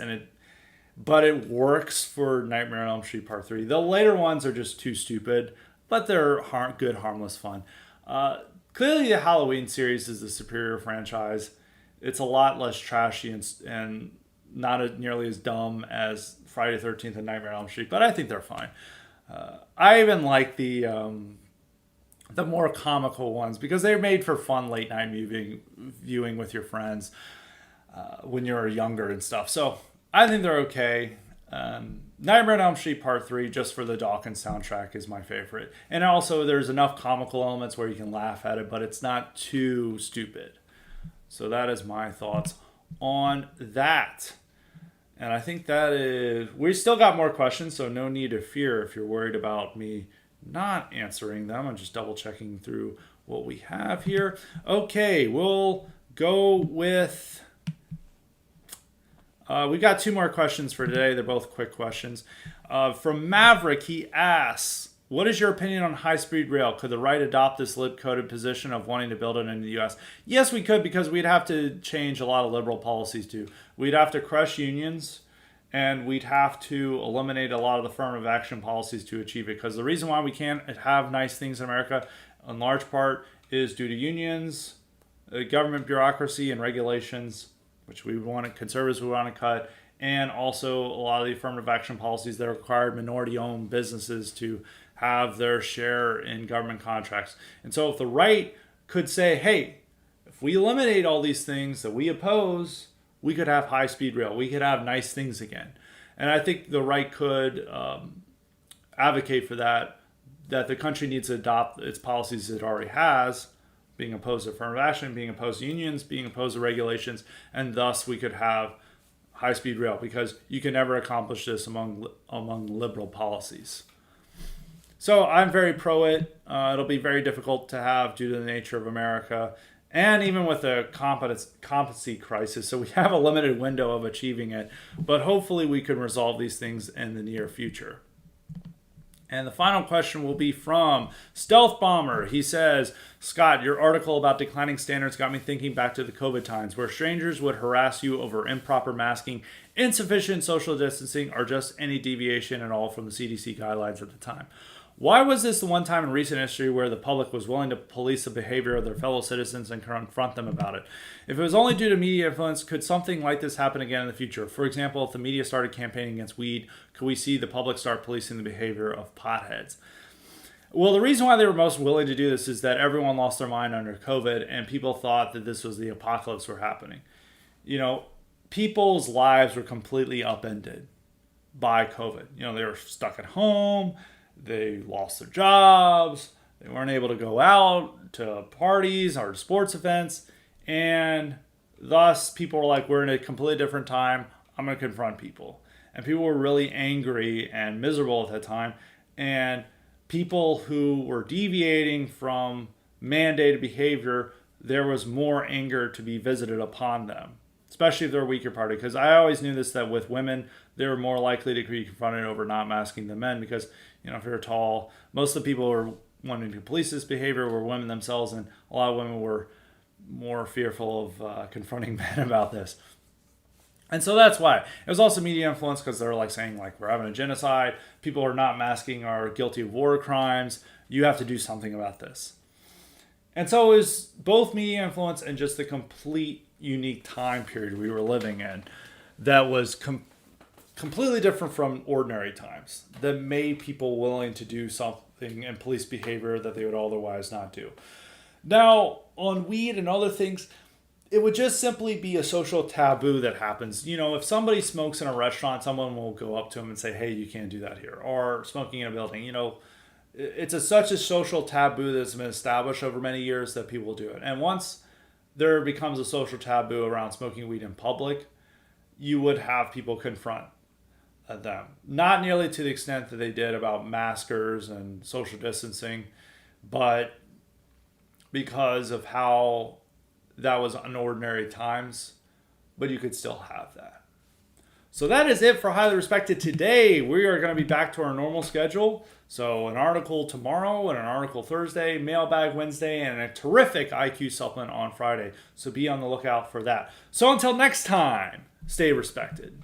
but it works for Nightmare on Elm Street Part 3. The later ones are just too stupid, but they're good, harmless fun. Clearly, the Halloween series is the superior franchise. It's a lot less trashy and not nearly as dumb as Friday the 13th and Nightmare on Elm Street, but I think they're fine. I even like the more comical ones because they're made for fun late night viewing with your friends when you're younger and stuff. So I think they're okay. Nightmare on Elm Street Part 3, just for the Dawkins soundtrack, is my favorite. And also there's enough comical elements where you can laugh at it, but it's not too stupid. So that is my thoughts on that. And I think that is... We still got more questions, so no need to fear if you're worried about me not answering them. I'm just double checking through what we have here. Okay, we'll go with... we got two more questions for today. They're both quick questions. From Maverick, he asks, what is your opinion on high-speed rail? Could the right adopt this lib-coded position of wanting to build it in the U.S.? Yes, we could, because we'd have to change a lot of liberal policies too. We'd have to crush unions, and we'd have to eliminate a lot of the affirmative action policies to achieve it. Because the reason why we can't have nice things in America, in large part, is due to unions, government bureaucracy, and regulations, which conservatives would want to cut, and also a lot of the affirmative action policies that required minority-owned businesses to have their share in government contracts. And so if the right could say, hey, if we eliminate all these things that we oppose, we could have high-speed rail. We could have nice things again. And I think the right could advocate for that the country needs to adopt its policies it already has, being opposed to affirmative action, being opposed to unions, being opposed to regulations, and thus we could have high-speed rail, because you can never accomplish this among liberal policies. So I'm very pro it. It'll be very difficult to have due to the nature of America, and even with a competency crisis. So we have a limited window of achieving it, but hopefully we can resolve these things in the near future. And the final question will be from Stealth Bomber. He says, Scott, your article about declining standards got me thinking back to the COVID times, where strangers would harass you over improper masking, insufficient social distancing, or just any deviation at all from the CDC guidelines at the time. Why was this the one time in recent history where the public was willing to police the behavior of their fellow citizens and confront them about it? If it was only due to media influence, could something like this happen again in the future? For example, if the media started campaigning against weed, could we see the public start policing the behavior of potheads? Well, the reason why they were most willing to do this is that everyone lost their mind under COVID and people thought that this was the apocalypse were happening. You know, people's lives were completely upended by COVID. You know, they were stuck at home, they lost their jobs, they weren't able to go out to parties or sports events, and thus people were like, we're in a completely different time, I'm going to confront people. And people were really angry and miserable at that time, and people who were deviating from mandated behavior, there was more anger to be visited upon them, especially if they're a weaker party. Because I always knew this, that with women, they were more likely to be confronted over not masking than men. Because, you know, if you're tall, most of the people who were wanting to police this behavior were women themselves, and a lot of women were more fearful of confronting men about this. And so that's why. It was also media influence, because they're like saying, like, we're having a genocide, people are not masking are guilty of war crimes, you have to do something about this. And so it was both media influence and just the complete unique time period we were living in that was completely different from ordinary times, that made people willing to do something in police behavior that they would otherwise not do. Now, on weed and other things, it would just simply be a social taboo that happens. You know, if somebody smokes in a restaurant, someone will go up to them and say, hey, you can't do that here. Or smoking in a building, you know, it's such a social taboo that's been established over many years that people do it. And once there becomes a social taboo around smoking weed in public, you would have people confront them. Not nearly to the extent that they did about maskers and social distancing, but because of how that was unordinary times, but you could still have that. So that is it for Highly Respected today. We are going to be back to our normal schedule. So an article tomorrow and an article Thursday, mailbag Wednesday, and a terrific IQ supplement on Friday. So be on the lookout for that. So until next time, stay respected.